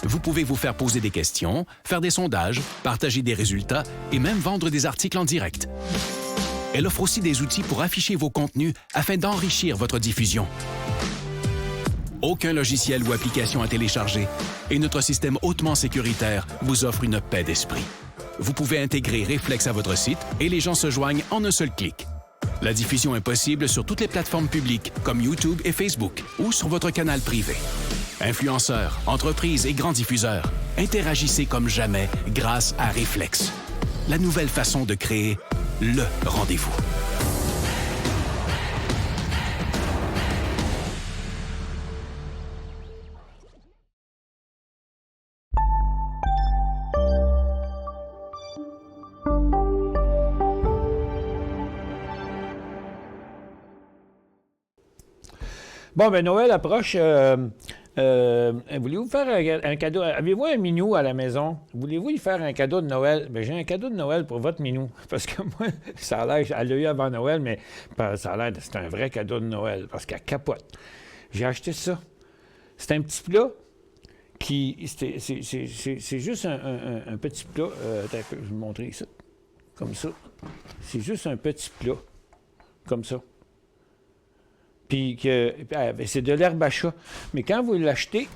Vous pouvez vous faire poser des questions, faire des sondages, partager des résultats et même vendre des articles en direct. Elle offre aussi des outils pour afficher vos contenus afin d'enrichir votre diffusion. Aucun logiciel ou application à télécharger et notre système hautement sécuritaire vous offre une paix d'esprit. Vous pouvez intégrer Reflex à votre site et les gens se joignent en un seul clic. La diffusion est possible sur toutes les plateformes publiques comme YouTube et Facebook ou sur votre canal privé. Influenceurs, entreprises et grands diffuseurs, interagissez comme jamais grâce à Reflex. La nouvelle façon de créer le rendez-vous. Bon, ben Noël approche. Voulez-vous faire un cadeau? Avez-vous un minou à la maison? Voulez-vous y faire un cadeau de Noël? Ben, j'ai un cadeau de Noël pour votre minou. Parce que moi, ça a l'air, elle l'a eu avant Noël, mais ça a l'air, c'est un vrai cadeau de Noël. Parce qu'elle capote. J'ai acheté ça. C'est un petit plat qui. C'est juste un petit plat. Attends, je vais vous montrer ça. Comme ça. C'est juste un petit plat. Comme ça. Puis c'est de l'herbe à chat. Mais quand vous l'achetez,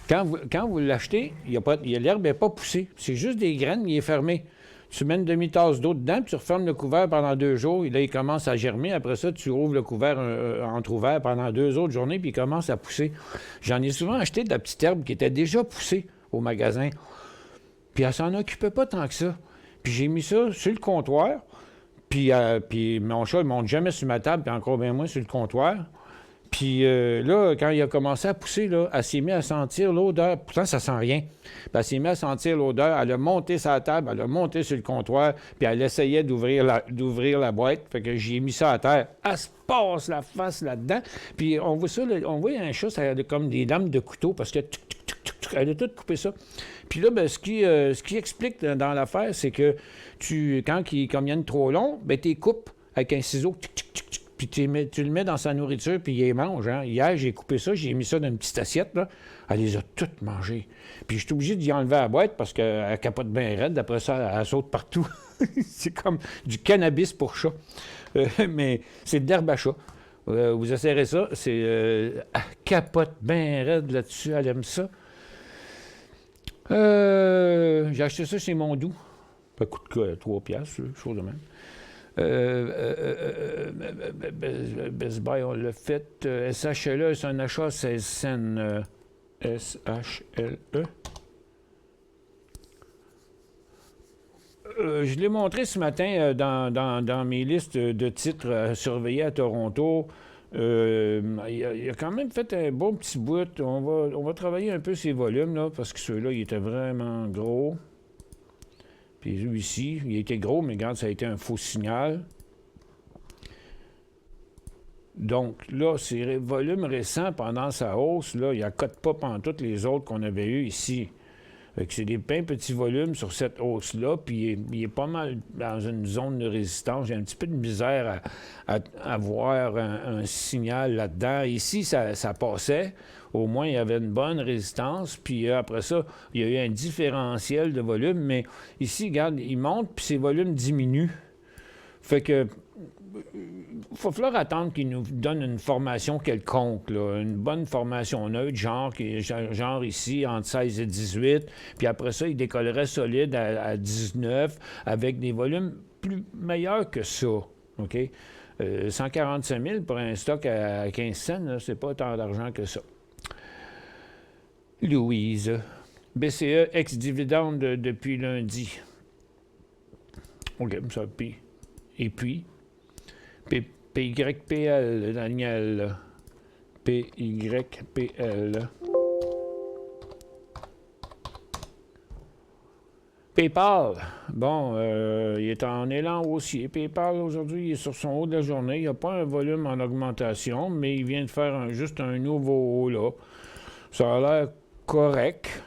l'herbe n'est pas poussée. C'est juste des graines, il est fermé. Tu mets une demi-tasse d'eau dedans, puis tu refermes le couvert pendant 2 jours. Et là, il commence à germer. Après ça, tu ouvres le couvert entrouvert pendant 2 autres journées, puis il commence à pousser. J'en ai souvent acheté de la petite herbe qui était déjà poussée au magasin. Puis elle s'en occupait pas tant que ça. Puis j'ai mis ça sur le comptoir. Puis mon chat, il ne monte jamais sur ma table, puis encore bien moins sur le comptoir. Puis là, quand il a commencé à pousser, là, elle s'est mise à sentir l'odeur. Pourtant, ça ne sent rien. Puis elle s'est mise à sentir l'odeur. Elle a monté sa table, elle a monté sur le comptoir, puis elle essayait d'ouvrir la boîte. Fait que j'ai mis ça à terre. Elle se passe la face là-dedans. Puis on voit ça, on voit un chat, ça a comme des lames de couteau, parce que elle a tout coupé ça. Puis là, ben, ce qui explique dans l'affaire, c'est que quand ils viennent trop long, ben, tu les coupes avec un ciseau, puis tu le mets dans sa nourriture, puis il les mange. Hein. Hier, j'ai coupé ça, j'ai mis ça dans une petite assiette, là. Elle les a toutes mangées. Puis je suis obligé d'y enlever la boîte parce qu'elle capote bien raide. D'après ça, elle saute partout. C'est comme du cannabis pour chat. Mais c'est de l'herbe à chat. Vous essayerez ça. Elle capote bien raide là-dessus. Elle aime ça. J'ai acheté ça chez Mondou. Ça coûte 3 piastres, chose de même. Best Buy, on l'a fait. SHLE, c'est un achat 16 cents. SHLE. Je l'ai montré ce matin dans mes listes de titres à surveiller à Toronto. Il a quand même fait un bon petit bout. On va travailler un peu ces volumes, là, parce que ceux-là, ils étaient vraiment gros. Puis lui ici, il était gros, mais regarde, ça a été un faux signal. Donc là, ces volumes récents, pendant sa hausse, là, il n'accote pas pantoute les autres qu'on avait eus ici. C'est des bien petits volumes sur cette hausse-là, puis il est pas mal dans une zone de résistance. J'ai un petit peu de misère à voir un signal là-dedans. Ici, ça passait. Au moins, il y avait une bonne résistance. Puis après ça, il y a eu un différentiel de volume. Mais ici, regarde, il monte, puis ses volumes diminuent. Fait que il va falloir attendre qu'il nous donne une formation quelconque, là, une bonne formation neutre, genre ici, entre 16 et 18, puis après ça, il décollerait solide à 19, avec des volumes meilleurs que ça, OK? 145 000 pour un stock à 15 cents, là, c'est pas tant d'argent que ça. Louise. BCE ex-dividende depuis lundi. OK, ça, puis. Et puis, PYPL, Daniel. PYPL. PayPal, bon, il est en élan haussier. PayPal, aujourd'hui, il est sur son haut de la journée. Il n'y a pas un volume en augmentation, mais il vient de faire juste un nouveau haut là. Ça a l'air correct.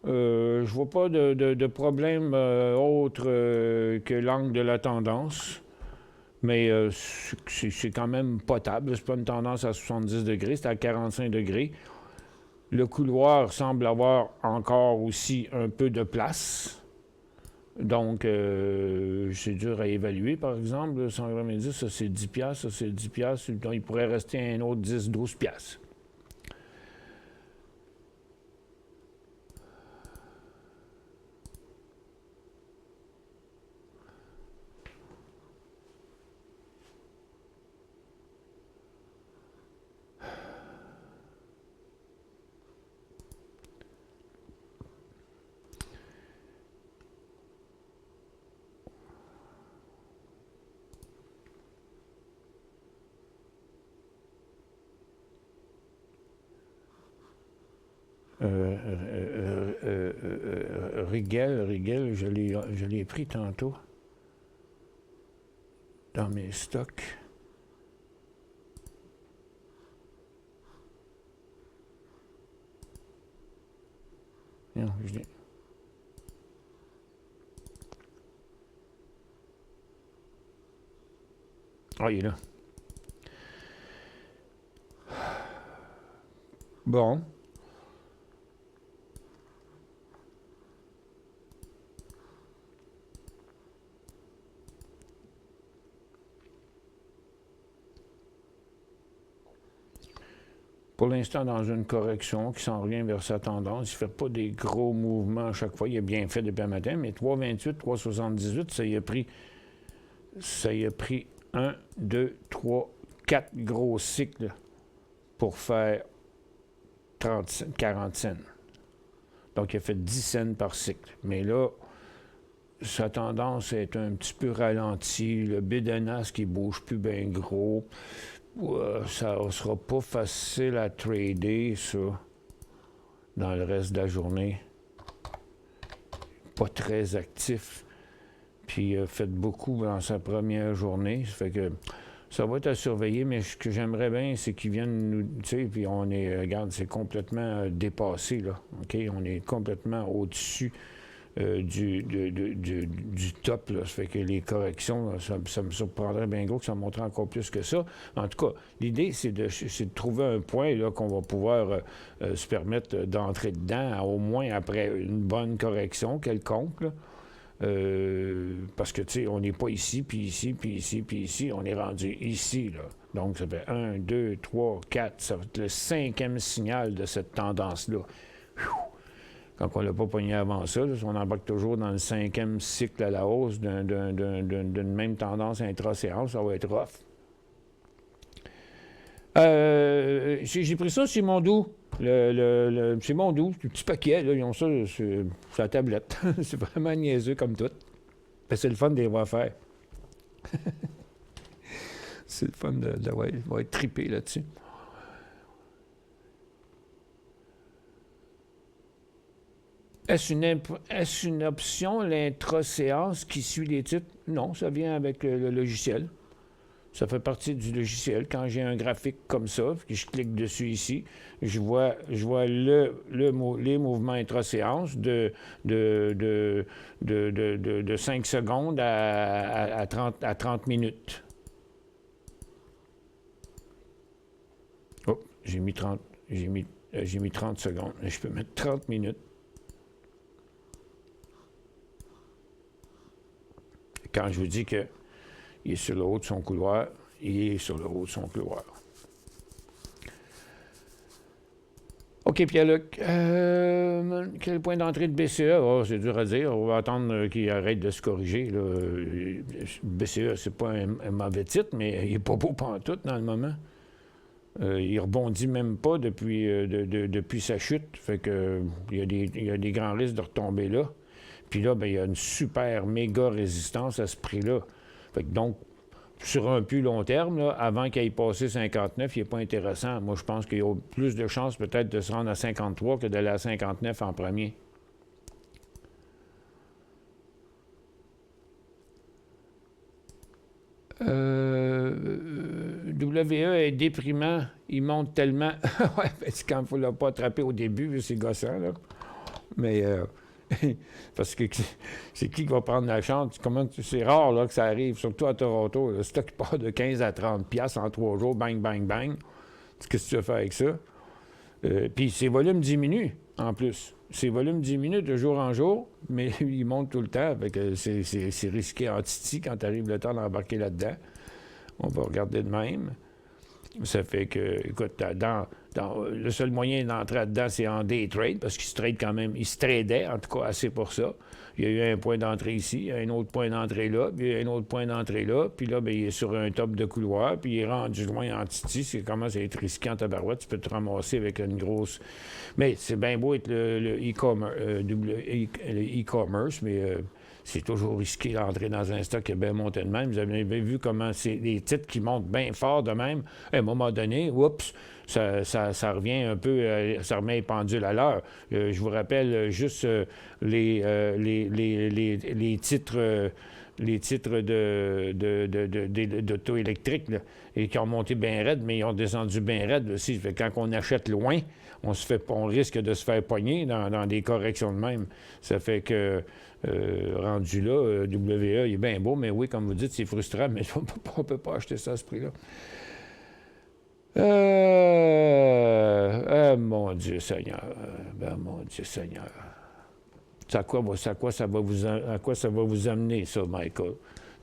Je vois pas de problème autre que l'angle de la tendance. Mais c'est quand même potable. C'est pas une tendance à 70 degrés, c'est à 45 degrés. Le couloir semble avoir encore aussi un peu de place. Donc, c'est dur à évaluer, par exemple. 190, ça c'est 10 piastres, ça c'est 10 piastres. Donc, il pourrait rester un autre 10-12 piastres. Rigel, je l'ai pris tantôt dans mes stocks. Non, je l'ai. Ah, il est là. Bon. Pour l'instant, dans une correction qui s'en revient vers sa tendance, il ne fait pas des gros mouvements à chaque fois. Il a bien fait depuis le matin, mais 3,28, 3,78, ça y a pris 1, 2, 3, 4 gros cycles pour faire 40 cents. Donc, il a fait 10 cents par cycle. Mais là, sa tendance est un petit peu ralentie. Le bid-and-ask qui ne bouge plus bien gros. Ça ne sera pas facile à trader, ça, dans le reste de la journée. Pas très actif. Puis il a fait beaucoup dans sa première journée. Ça fait que ça va être à surveiller, mais ce que j'aimerais bien, c'est qu'ils viennent nous... Tu sais, puis on est... Regarde, c'est complètement dépassé, là. OK? On est complètement au-dessus du top, là. Ça fait que les corrections, là, ça me surprendrait bien gros que ça montre encore plus que ça. En tout cas, l'idée, c'est de trouver un point là, qu'on va pouvoir se permettre d'entrer dedans, au moins après une bonne correction quelconque, là. Parce que, tu sais, on n'est pas ici, puis ici, puis ici, puis ici. On est rendu ici, là. Donc, ça fait 1, 2, 3, 4. Ça va être le 5e signal de cette tendance-là. Quand on ne l'a pas pogné avant ça, là, on embarque toujours dans le 5e cycle à la hausse d'une même tendance intra-séance. Ça va être rough. J'ai pris ça chez Mondou. Chez Mondou, le petit paquet, là, ils ont ça sur la tablette. C'est vraiment niaiseux comme tout. Ben, c'est le fun de les voir faire. C'est le fun de va être trippé là-dessus. Est-ce une option, l'intra-séance qui suit les titres? Non, ça vient avec le logiciel. Ça fait partie du logiciel. Quand j'ai un graphique comme ça, puis je clique dessus ici, je vois les mouvements intra-séance de 5 secondes à 30 minutes. Oh, j'ai mis 30 secondes. Je peux mettre 30 minutes. Quand je vous dis qu'il est sur le haut de son couloir, il est sur le haut de son couloir. OK, Pierre-Luc. Quel point d'entrée de BCE? Oh, c'est dur à dire. On va attendre qu'il arrête de se corriger. Là. BCE, c'est pas un mauvais titre, mais il n'est pas beau pantoute dans le moment. Il rebondit même pas depuis sa chute. Fait que il y a des grands risques de retomber là. Puis là, ben, il y a une super méga résistance à ce prix-là. Fait que donc, sur un plus long terme, là, avant qu'il ait passé 59, il n'est pas intéressant. Moi, je pense qu'il y a plus de chances peut-être de se rendre à 53 que d'aller à 59 en premier. WE est déprimant. Il monte tellement. Ouais, parce qu'il ne faut pas attraper au début, c'est gossant, là. Mais parce que c'est qui va prendre la chance? C'est rare là, que ça arrive, surtout à Toronto. Le stock part de 15 à 30 piastres en 3 jours, bang, bang, bang. Qu'est-ce que tu vas faire avec ça? Puis ses volumes diminuent, en plus. Ses volumes diminuent de jour en jour, mais ils montent tout le temps. C'est risqué en titi quand tu arrives le temps d'embarquer là-dedans. On va regarder de même. Ça fait que, écoute, le seul moyen d'entrer là-dedans, c'est en day trade, parce qu'il se trade quand même, il se tradait, en tout cas, assez pour ça. Il y a eu un point d'entrée ici, un autre point d'entrée là, puis un autre point d'entrée là, puis là, bien, il est sur un top de couloir, puis il est rendu loin en titi, c'est commence à être risqué en tabarouette, tu peux te ramasser avec une grosse... Mais c'est bien beau être le e-commerce, mais... c'est toujours risqué d'entrer dans un stock qui est bien monté de même. Vous avez vu comment c'est des titres qui montent bien fort de même. À un moment donné, oups, ça revient un peu, ça remet les pendules à l'heure. Je vous rappelle juste les titres... les titres d'auto électriques, là, et qui ont monté bien raide, mais ils ont descendu bien raide aussi. Fait que quand on achète loin, on risque de se faire pogner dans des corrections de même. Ça fait que, rendu là, WE, il est bien beau, mais oui, comme vous dites, c'est frustrant, mais on ne peut pas acheter ça à ce prix-là. Mon Dieu Seigneur. Mon Dieu Seigneur. À quoi ça va vous amener, ça, Michael,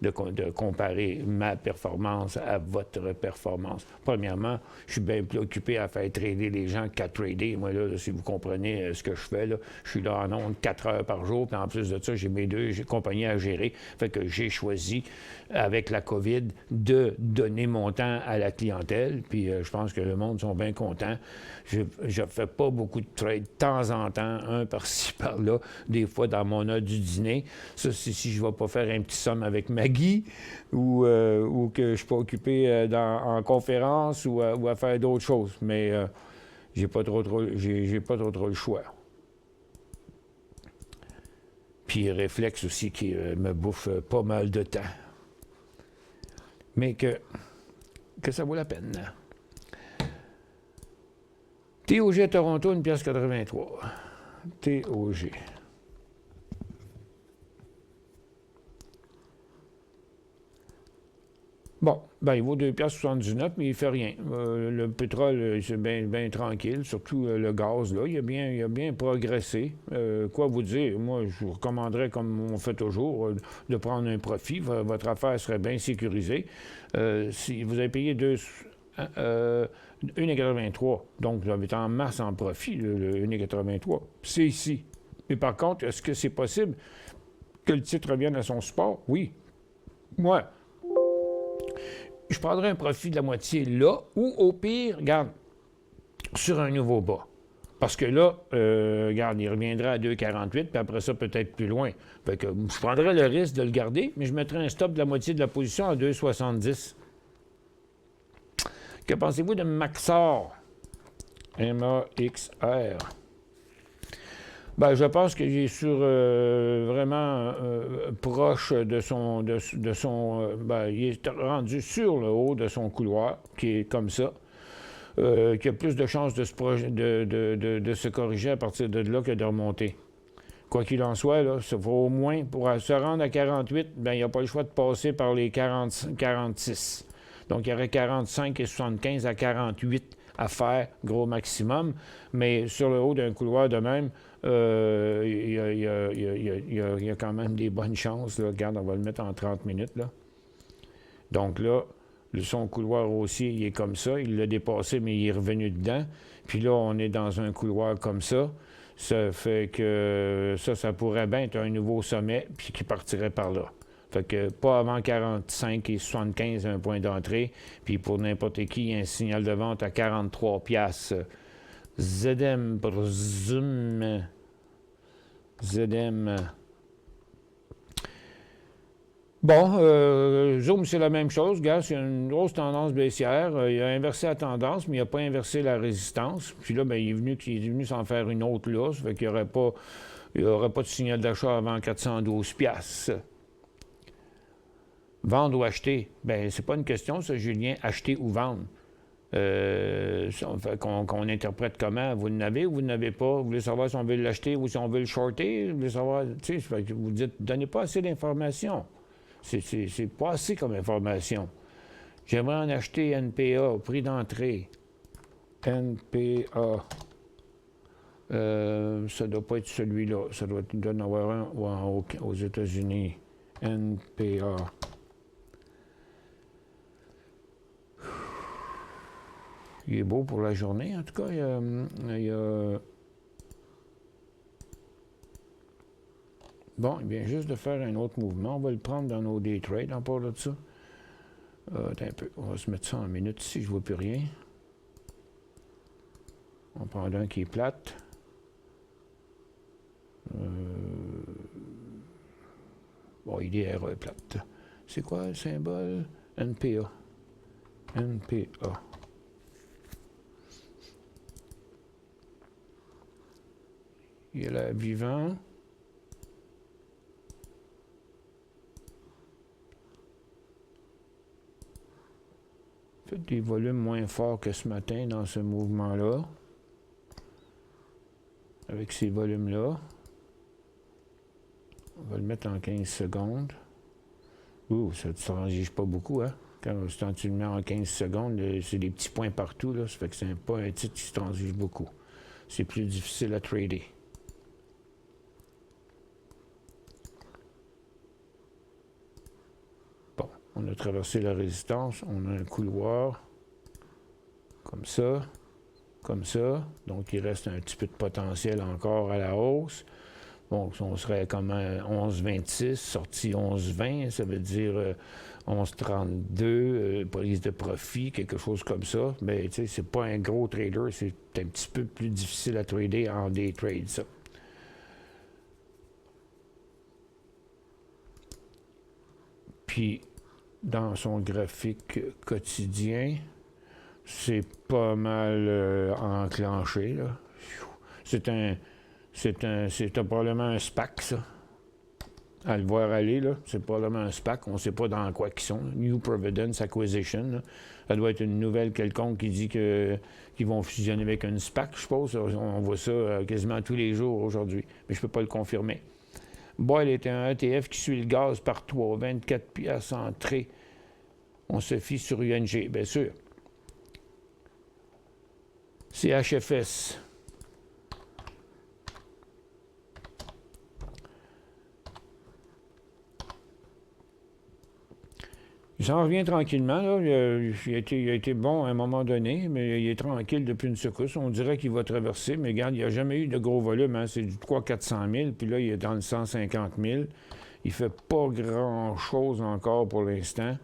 de comparer ma performance à votre performance? Premièrement, je suis bien plus occupé à faire trader les gens qu'à trader. Moi, là, si vous comprenez ce que je fais, là, je suis là en ondes 4 heures par jour, puis en plus de ça, j'ai mes 2 compagnies à gérer. Fait que j'ai choisi, avec la COVID, de donner mon temps à la clientèle, puis je pense que le monde sont bien contents. Je ne fais pas beaucoup de trades de temps en temps, un par-ci, par-là, des fois dans mon heure du dîner. Ça, c'est si je ne vais pas faire un petit somme avec Maggie ou que je ne suis pas occupé en conférence ou à faire d'autres choses. Mais j'ai pas trop le choix. Puis réflexe aussi qui me bouffe pas mal de temps. Mais que ça vaut la peine. TOG à Toronto, 1,83 $. TOG. Bon, ben il vaut 2,79 $, mais il ne fait rien. Le pétrole, c'est bien tranquille, surtout le gaz, là, il a bien progressé. Quoi vous dire? Moi, je vous recommanderais, comme on fait toujours, de prendre un profit. Votre affaire serait bien sécurisée. Si vous avez payé 1,83 $, donc vous avez en masse en profit, le 1,83 $. C'est ici. Mais par contre, est-ce que c'est possible que le titre revienne à son support? Oui. Moi, je prendrais un profit de la moitié là, ou au pire, regarde, sur un nouveau bas. Parce que là, regarde, il reviendra à 2,48, puis après ça, peut-être plus loin. Fait que je prendrais le risque de le garder, mais je mettrais un stop de la moitié de la position à 2,70. Que pensez-vous de Maxar? M-A-X-R. Ben, je pense qu'il est sur vraiment proche de son... il est rendu sur le haut de son couloir, qui est comme ça, qui a plus de chances de se corriger à partir de là que de remonter. Quoi qu'il en soit, là, ça faut au moins, pour se rendre à 48, ben, il n'y a pas le choix de passer par les 46. Donc, il y aurait 45 et 75 à 48 à faire, gros maximum. Mais sur le haut d'un couloir de même, il y a quand même des bonnes chances. Là. Regarde, on va le mettre en 30 minutes. Là. Donc là, son couloir haussier, il est comme ça. Il l'a dépassé, mais il est revenu dedans. Puis là, on est dans un couloir comme ça. Ça fait que ça pourrait bien être un nouveau sommet, puis qui partirait par là. Fait que pas avant 45 et 75 un point d'entrée. Puis pour n'importe qui, un signal de vente à 43 piastres. ZM pour Zoom. ZM. Bon, Zoom, c'est la même chose. Gars, c'est une grosse tendance baissière. Il a inversé la tendance, mais il n'a pas inversé la résistance. Puis là, ben, il est venu s'en faire une autre là. Ça fait qu'il n'y aurait pas de signal d'achat avant 412 piastres. Vendre ou acheter? Bien, c'est pas une question, ça, Julien. Acheter ou vendre? Qu'on interprète comment? Vous n'avez ou vous n'avez pas? Vous voulez savoir si on veut l'acheter ou si on veut le shorter? Vous voulez savoir, tu sais, vous dites, donnez pas assez d'informations. C'est pas assez comme information. J'aimerais en acheter NPA, prix d'entrée. NPA. Ça ne doit pas être celui-là. Ça doit en avoir un aux États-Unis. NPA. Il est beau pour la journée, en tout cas. Bon, il vient juste de faire un autre mouvement. On va le prendre dans nos day trades en part de ça. Attends un peu. On va se mettre ça en minutes ici, je ne vois plus rien. On prend un qui est plate. Bon, IDR est plate. C'est quoi le symbole? NPA. NPA. Il y a la vivant. Fait des volumes moins forts que ce matin dans ce mouvement-là. Avec ces volumes-là. On va le mettre en 15 secondes. Ouh, ça ne se transige pas beaucoup, hein? Quand tu le mets en 15 secondes, c'est des petits points partout, là. Ça fait que c'est pas un titre qui se transige beaucoup. C'est plus difficile à trader. Bon, on a traversé la résistance. On a un couloir. Comme ça. Comme ça. Donc, il reste un petit peu de potentiel encore à la hausse. Bon, on serait comme à 11,26, sorti 11,20, ça veut dire 11,32, prise de profit, quelque chose comme ça. Mais tu sais, c'est pas un gros trader, c'est un petit peu plus difficile à trader en day trade, ça. Puis, dans son graphique quotidien, c'est pas mal enclenché, là. C'est probablement un SPAC, ça. À le voir aller, là, c'est probablement un SPAC. On ne sait pas dans quoi ils sont. New Providence Acquisition. Là. Ça doit être une nouvelle quelconque qui dit qu'ils vont fusionner avec une SPAC, je suppose. On voit ça quasiment tous les jours aujourd'hui. Mais je ne peux pas le confirmer. Boyle était un ETF qui suit le gaz par 3, 24 piastres entrée. On se fie sur UNG, bien sûr. CHFS. Il s'en revient tranquillement. Là. Il a été bon à un moment donné, mais il est tranquille depuis une secousse. On dirait qu'il va traverser, mais regarde, il n'y a jamais eu de gros volume. Hein. C'est du 300-400 000, puis là, il est dans le 150 000. Il ne fait pas grand-chose encore pour l'instant.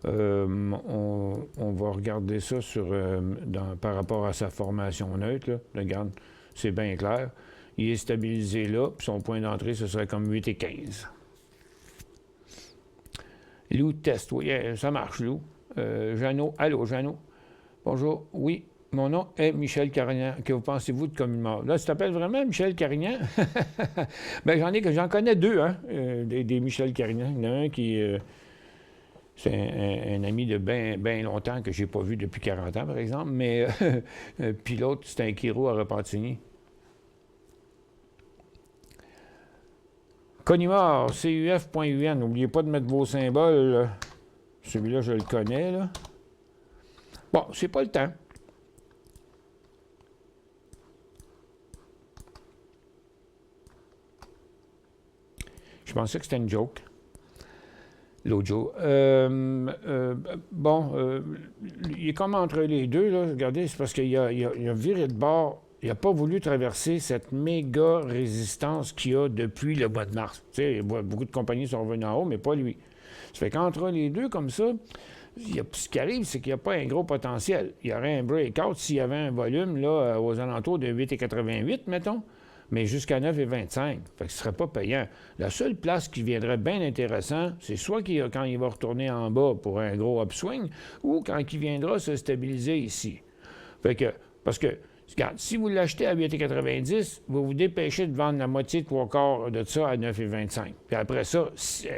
On va regarder ça par rapport à sa formation neutre. Là. Regarde, c'est bien clair. Il est stabilisé là, puis son point d'entrée, ce serait comme 8,15. Lou test, oui, ça marche, Lou. Jeannot, allô, Jeannot. Bonjour, oui, mon nom est Michel Carignan. Que vous pensez-vous de Communemort? Là, tu t'appelles vraiment Michel Carignan? Bien, j'en connais deux, hein, des Michel Carignan. Il y en a un qui... c'est un ami de bien longtemps que je n'ai pas vu depuis 40 ans, par exemple, mais... puis l'autre, c'est un Kiro à Repentigny. Conimor, CUF.UN. N'oubliez pas de mettre vos symboles. Là. Celui-là, je le connais. Là. Bon, c'est pas le temps. Je pensais que c'était une joke. L'audio. Bon, il est comme entre les deux. Là. Regardez, c'est parce qu'il a viré de bord il n'a pas voulu traverser cette méga résistance qu'il y a depuis le mois de mars. Tu sais, beaucoup de compagnies sont revenues en haut, mais pas lui. Ça fait qu'entre les deux, comme ça, ce qui arrive, c'est qu'il n'y a pas un gros potentiel. Il y aurait un breakout s'il y avait un volume là, aux alentours de 8,88, mettons, mais jusqu'à 9,25. Fait que ce ne serait pas payant. La seule place qui viendrait bien intéressant, c'est soit quand il va retourner en bas pour un gros upswing, ou quand il viendra se stabiliser ici. Fait que, parce que, regarde, si vous l'achetez à 8,90, vous vous dépêchez de vendre la moitié de 3/4 de ça à 9,25. Puis après ça,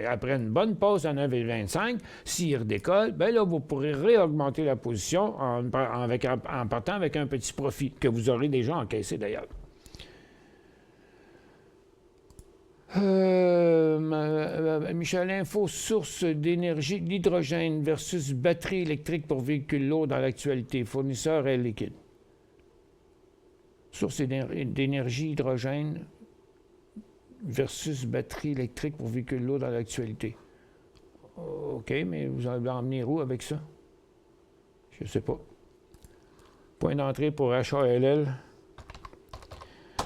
après une bonne pause à 9,25, s'il redécolle, bien là, vous pourrez réaugmenter la position en partant avec un petit profit que vous aurez déjà encaissé d'ailleurs. Michel, info, source d'énergie, l'hydrogène versus batterie électrique pour véhicules lourds dans l'actualité. Fournisseur Air Liquide. Source d'énergie hydrogène versus batterie électrique pour véhicules lourds dans l'actualité. OK, mais vous allez emmener où avec ça? Je ne sais pas. Point d'entrée pour HALL.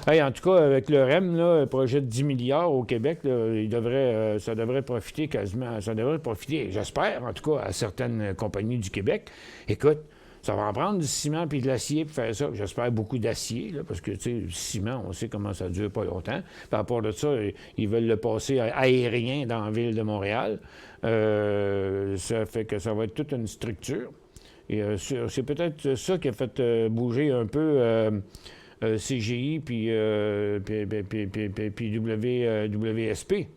Hey, en tout cas, avec le REM, là, un projet de 10 milliards au Québec, là, ça devrait profiter quasiment, ça devrait profiter, j'espère, en tout cas, à certaines compagnies du Québec. Écoute, ça va en prendre du ciment puis de l'acier pour faire ça. J'espère beaucoup d'acier, là, parce que, tu sais, le ciment, on sait comment ça dure pas longtemps. Par rapport à ça, ils veulent le passer aérien dans la ville de Montréal. Ça fait que ça va être toute une structure. Et c'est peut-être ça qui a fait bouger un peu CGI puis WSP,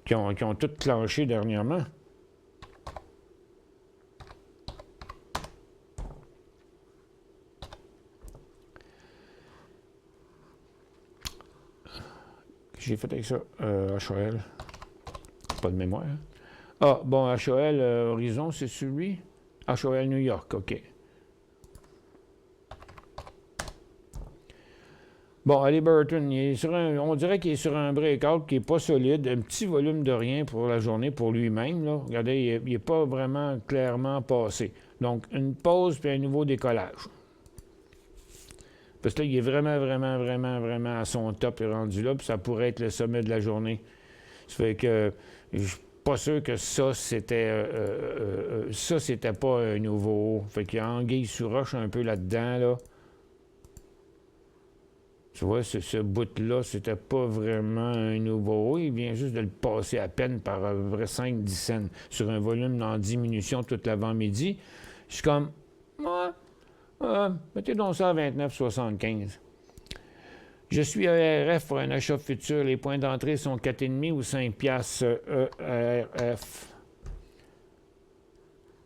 qui ont tout clenché dernièrement. J'ai fait avec ça, HAL. Pas de mémoire. Hein? Ah, bon, HAL Horizon, c'est celui? HAL New York, OK. Bon, Halliburton, on dirait qu'il est sur un breakout qui n'est pas solide, un petit volume de rien pour la journée pour lui-même. Là. Regardez, il n'est pas vraiment clairement passé. Donc, une pause puis un nouveau décollage. Parce que là, il est vraiment à son top rendu là, puis ça pourrait être le sommet de la journée. Ça fait que je suis pas sûr que ça, c'était pas un nouveau haut. Fait qu'il y a anguille sous roche un peu là-dedans, là. Tu vois, ce bout-là, c'était pas vraiment un nouveau haut. Il vient juste de le passer à peine par à peu près 5-10 cents sur un volume en diminution tout l'avant-midi. Je suis comme, mettez donc ça à 29,75. Je suis ERF pour un achat futur. Les points d'entrée sont 4,5 ou 5 piastres ERF.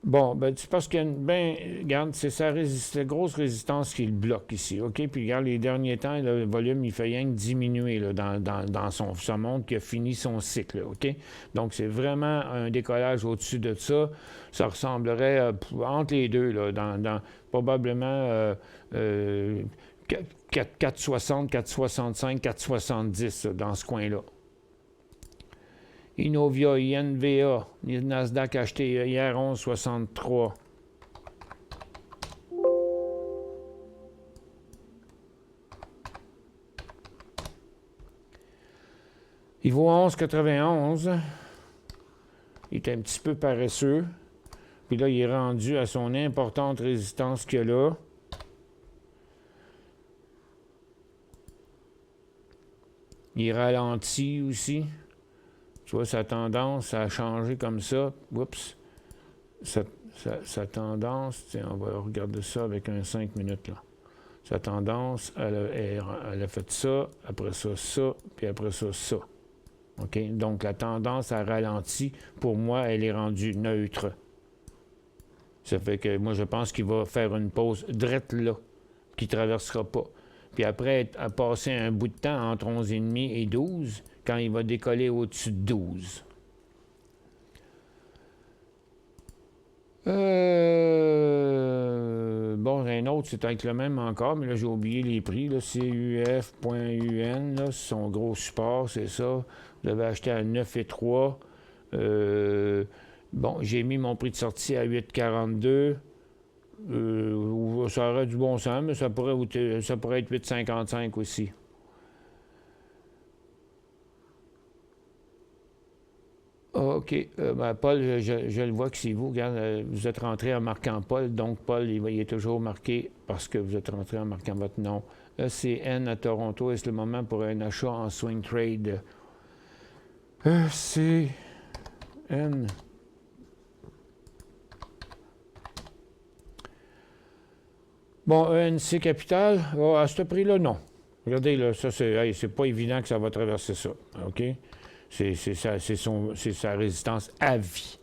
Bon, ben, c'est parce que, regarde, c'est la grosse résistance qui le bloque ici, OK? Puis, regarde, les derniers temps, là, le volume, il fait rien que diminuer là, dans sa montre qui a fini son cycle, OK? Donc, c'est vraiment un décollage au-dessus de ça. Ça ressemblerait entre les deux, là, dans probablement 4,60, 4,65, 4,70 dans ce coin-là. Innovia, INVA, Nasdaq acheté hier 11,63. Il vaut 11,91. Il est un petit peu paresseux. Puis là, il est rendu à son importante résistance qu'il y a là. Il ralentit aussi. Tu vois, sa tendance a changé comme ça. Oups. Sa tendance, tiens, on va regarder ça avec un 5 minutes, là. Sa tendance, elle a fait ça, après ça, puis après ça, ça. OK? Donc, la tendance a ralenti. Pour moi, elle est rendue neutre. Ça fait que moi, je pense qu'il va faire une pause drette là, qui ne traversera pas. Puis après, à passer un bout de temps entre 11,5 et 12, quand il va décoller au-dessus de 12. Bon, un autre, c'est avec le même encore, mais là, j'ai oublié les prix. Là, CUF.UN, là, c'est son gros support, c'est ça. Vous l'avez acheté à 9,3. Bon, j'ai mis mon prix de sortie à 8,42. ça aurait du bon sens, mais ça pourrait être 8,55 aussi. OK. Paul, je le vois que c'est vous. Regarde, vous êtes rentré en marquant Paul. Donc, Paul, il est toujours marqué parce que vous êtes rentré en marquant votre nom. ECN à Toronto, est-ce le moment pour un achat en swing trade? ECN. Bon, ENC Capital, à ce prix-là, non. Regardez, là, ça, c'est pas évident que ça va traverser ça. OK? C'est sa résistance à vie.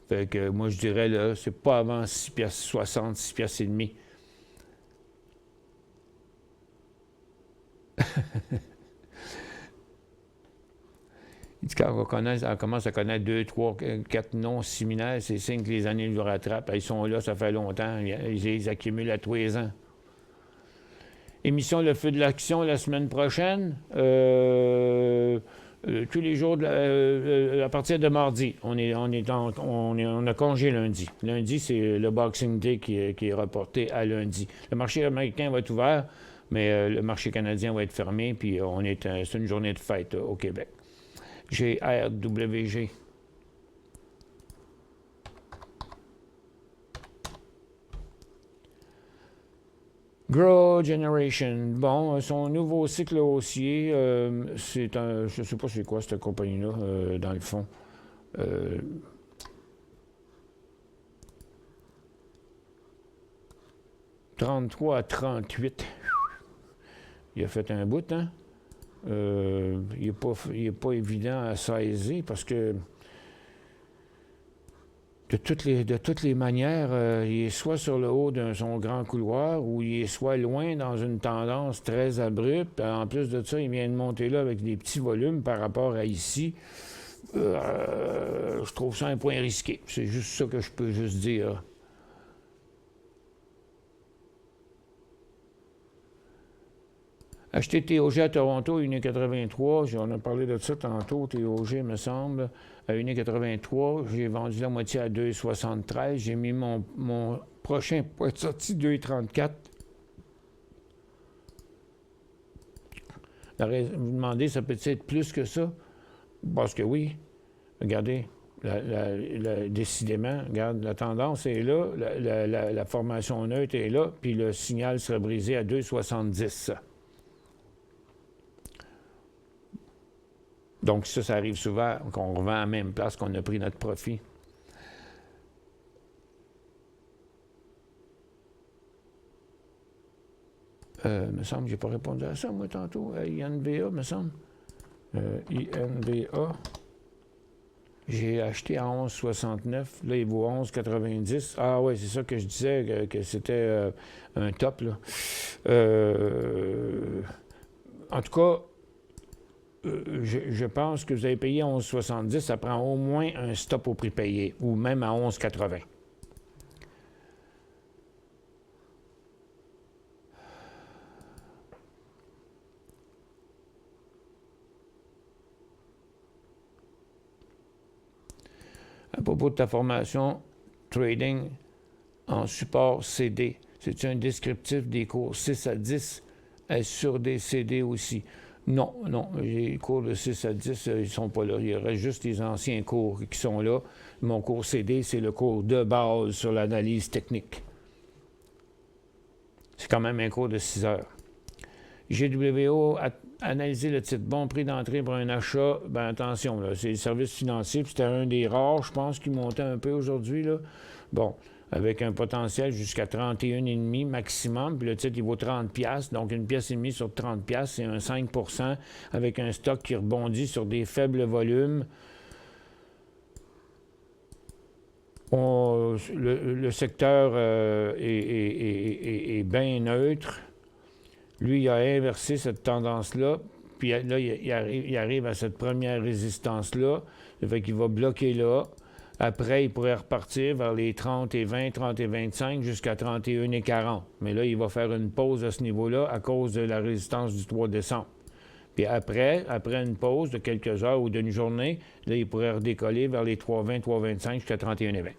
Fait que moi, je dirais, là, c'est pas avant 6,60 $, 6,5 $. Il dit quand on commence à connaître 2, 3, 4 noms similaires, c'est signe que les années nous rattrapent. Ils sont là, ça fait longtemps. Ils accumulent à tous les ans. Émission Le Feu de l'Action la semaine prochaine. Tous les jours, à partir de mardi. On a congé lundi. Lundi, c'est le Boxing Day qui est reporté à lundi. Le marché américain va être ouvert, mais le marché canadien va être fermé, puis c'est une journée de fête au Québec. GRWG. Grow Generation. Bon, son nouveau cycle haussier, je ne sais pas c'est quoi cette compagnie-là, dans le fond. 33 à 38. Il a fait un bout, hein? Il n'est pas évident à saisir parce que de toutes les manières, il est soit sur le haut de son grand couloir ou il est soit loin dans une tendance très abrupte. En plus de ça, il vient de monter là avec des petits volumes par rapport à ici. Je trouve ça un point risqué. C'est juste ça que je peux juste dire. Acheter TOG à Toronto, 1,83. On a parlé de ça tantôt, TOG, me semble, à 1,83. J'ai vendu la moitié à 2,73. J'ai mis mon prochain point de sortie, 2,34. Vous me demandez, ça peut être plus que ça? Parce que oui. Regardez, décidément, regarde, la tendance est là, la formation neutre est là, puis le signal serait brisé à 2,70. Donc ça arrive souvent qu'on revend à la même place qu'on a pris notre profit. Me semble que je n'ai pas répondu à ça, moi, tantôt. INVA, me semble. INVA. J'ai acheté à 11,69. Là, il vaut 11,90. Ah oui, c'est ça que je disais, que c'était un top, là. En tout cas, je pense que vous avez payé 11,70, ça prend au moins un stop au prix payé, ou même à 11,80. À propos de ta formation, trading en support CD, c'est un descriptif des cours 6 à 10 sur des CD aussi? Non, les cours de 6 à 10, ils ne sont pas là. Il reste juste les anciens cours qui sont là. Mon cours CD, c'est le cours de base sur l'analyse technique. C'est quand même un cours de 6 heures. GWO, analyser le titre. Bon prix d'entrée pour un achat. Ben attention, c'est le service financier. C'était un des rares, je pense, qui montait un peu aujourd'hui. Bon, avec un potentiel jusqu'à 31,5 maximum. Puis le titre, il vaut 30$. Donc, une pièce et demie sur 30$, c'est un 5%, avec un stock qui rebondit sur des faibles volumes. Le secteur est bien neutre. Lui, il a inversé cette tendance-là. Puis là, il arrive à cette première résistance-là. Ça fait qu'il va bloquer là. Après, il pourrait repartir vers les 30 et 20, 30 et 25 jusqu'à 31 et 40. Mais là, il va faire une pause à ce niveau-là à cause de la résistance du 3 décembre. Puis après une pause de quelques heures ou d'une journée, là, il pourrait redécoller vers les 3,20, 3,25 jusqu'à 31 et 20.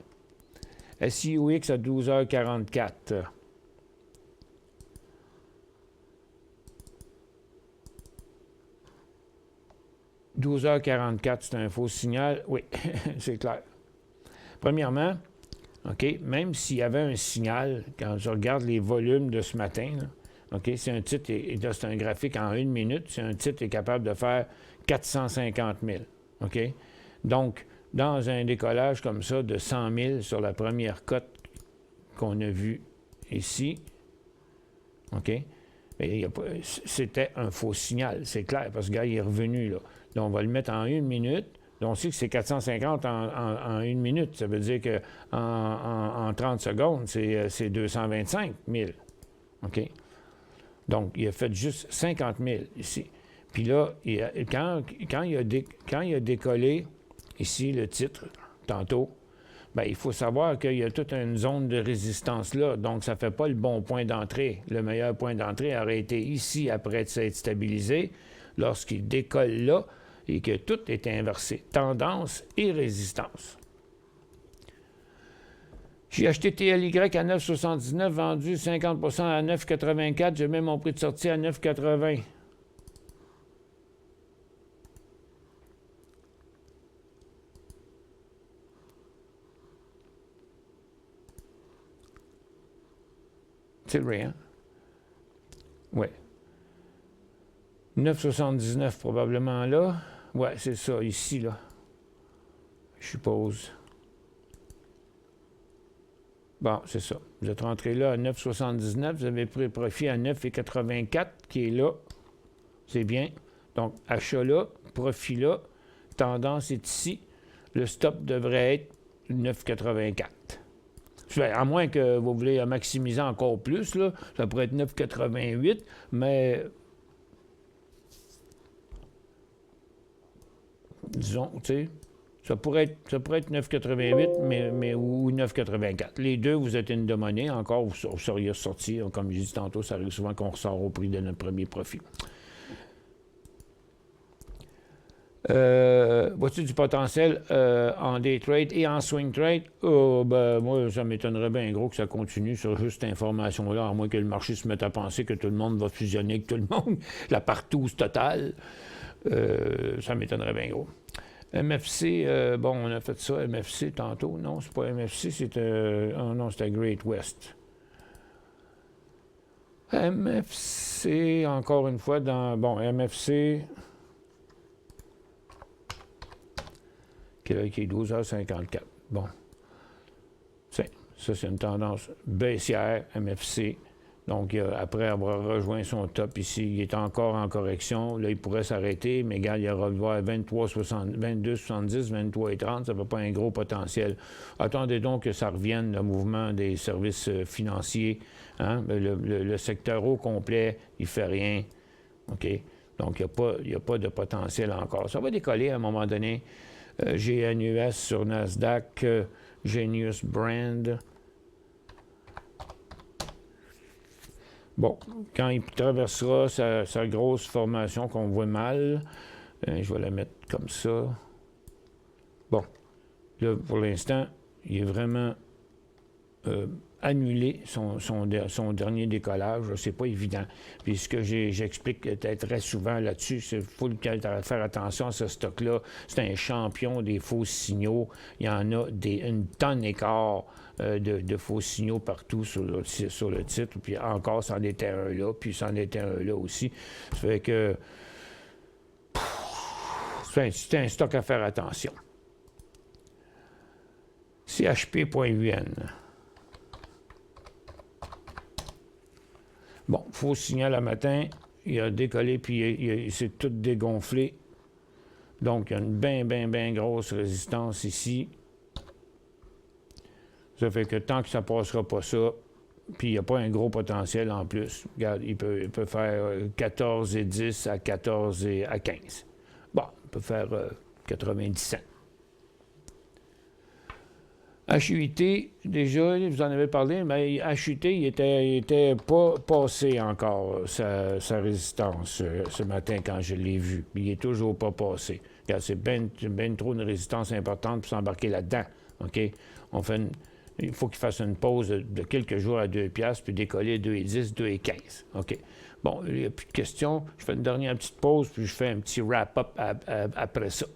SIOX à 12h44. 12h44, c'est un faux signal. Oui, c'est clair. Premièrement, OK, même s'il y avait un signal, quand je regarde les volumes de ce matin, là, OK, si un titre, là, c'est un graphique en 1 minute, si un titre est capable de faire 450 000, OK? Donc, dans un décollage comme ça de 100 000 sur la première cote qu'on a vue ici, OK? C'était un faux signal, c'est clair, parce que le gars, il est revenu, là. Donc, on va le mettre en 1 minute. Donc, on sait que c'est 450 en 1 minute. Ça veut dire qu'en 30 secondes, c'est 225 000. OK? Donc, il a fait juste 50 000 ici. Puis là, quand il a décollé ici le titre, tantôt, bien, il faut savoir qu'il y a toute une zone de résistance là. Donc, ça ne fait pas le bon point d'entrée. Le meilleur point d'entrée aurait été ici, après s'être stabilisé, lorsqu'il décolle là et que tout est inversé. Tendance et résistance. J'ai acheté TLY à 9,79, vendu 50% à 9,84. J'ai mis mon prix de sortie à 9,80. C'est vrai, hein? Oui. 9,79 probablement là. Ouais, c'est ça, ici, là. Je suppose. Bon, c'est ça. Vous êtes rentré là à 9,79. Vous avez pris profit à 9,84 qui est là. C'est bien. Donc, achat là, profit là. Tendance est ici. Le stop devrait être 9,84. À moins que vous voulez maximiser encore plus, là, ça pourrait être 9,88, mais disons, tu sais, ça pourrait être 9,88 mais, ou 9,84. Les deux, vous êtes une de monnaie, encore, vous seriez sorti. Comme je dis tantôt, ça arrive souvent qu'on ressort au prix de notre premier profit. Vois-tu du potentiel en day trade et en swing trade? Ben, moi, ça m'étonnerait bien gros que ça continue sur juste cette information-là, à moins que le marché se mette à penser que tout le monde va fusionner avec tout le monde, la partouze totale. Ça m'étonnerait bien gros. MFC, bon, on a fait ça, MFC tantôt. Non, c'est pas MFC, c'était... oh non, c'était Great West. MFC, encore une fois, bon, MFC... qui est 12h54. Bon. Ça, c'est une tendance baissière, MFC. Donc, après avoir rejoint son top ici, il est encore en correction. Là, il pourrait s'arrêter, mais regarde, il va voir 22,70, 23,30. Ça ne fait pas un gros potentiel. Attendez donc que ça revienne, le mouvement des services financiers. Hein? Le secteur au complet, il ne fait rien. OK? Donc, il n'y a pas de potentiel encore. Ça va décoller à un moment donné. GNUS sur Nasdaq, Genius Brand. Bon, quand il traversera sa grosse formation qu'on voit mal, je vais la mettre comme ça. Bon, là, pour l'instant, il est vraiment annulé son dernier décollage. C'est pas évident. Puis ce que j'explique très souvent là-dessus, c'est qu'il faut faire attention à ce stock-là. C'est un champion des faux signaux. Il y en a une tonne et quart de faux signaux partout sur le titre. Puis encore, c'en était un là, puis c'en était un là aussi. Ça fait que c'est un stock à faire attention. CHP.UN. Bon, faux signal à matin, il a décollé, puis il s'est tout dégonflé. Donc, il y a une bien grosse résistance ici. Ça fait que tant que ça ne passera pas ça, puis il n'y a pas un gros potentiel en plus. Regarde, il peut faire 14,10 à 14 et à 15. Bon, il peut faire 97. HUT, déjà, vous en avez parlé, mais HUT, il était pas passé encore sa résistance ce matin quand je l'ai vu. Il est toujours pas passé. Regarde, c'est bien trop une résistance importante pour s'embarquer là-dedans. OK? On fait il faut qu'il fasse une pause de quelques jours à 2 piastres, puis décoller à 2,10, 2,15. OK. Bon, il n'y a plus de questions. Je fais une dernière petite pause, puis je fais un petit wrap-up après ça.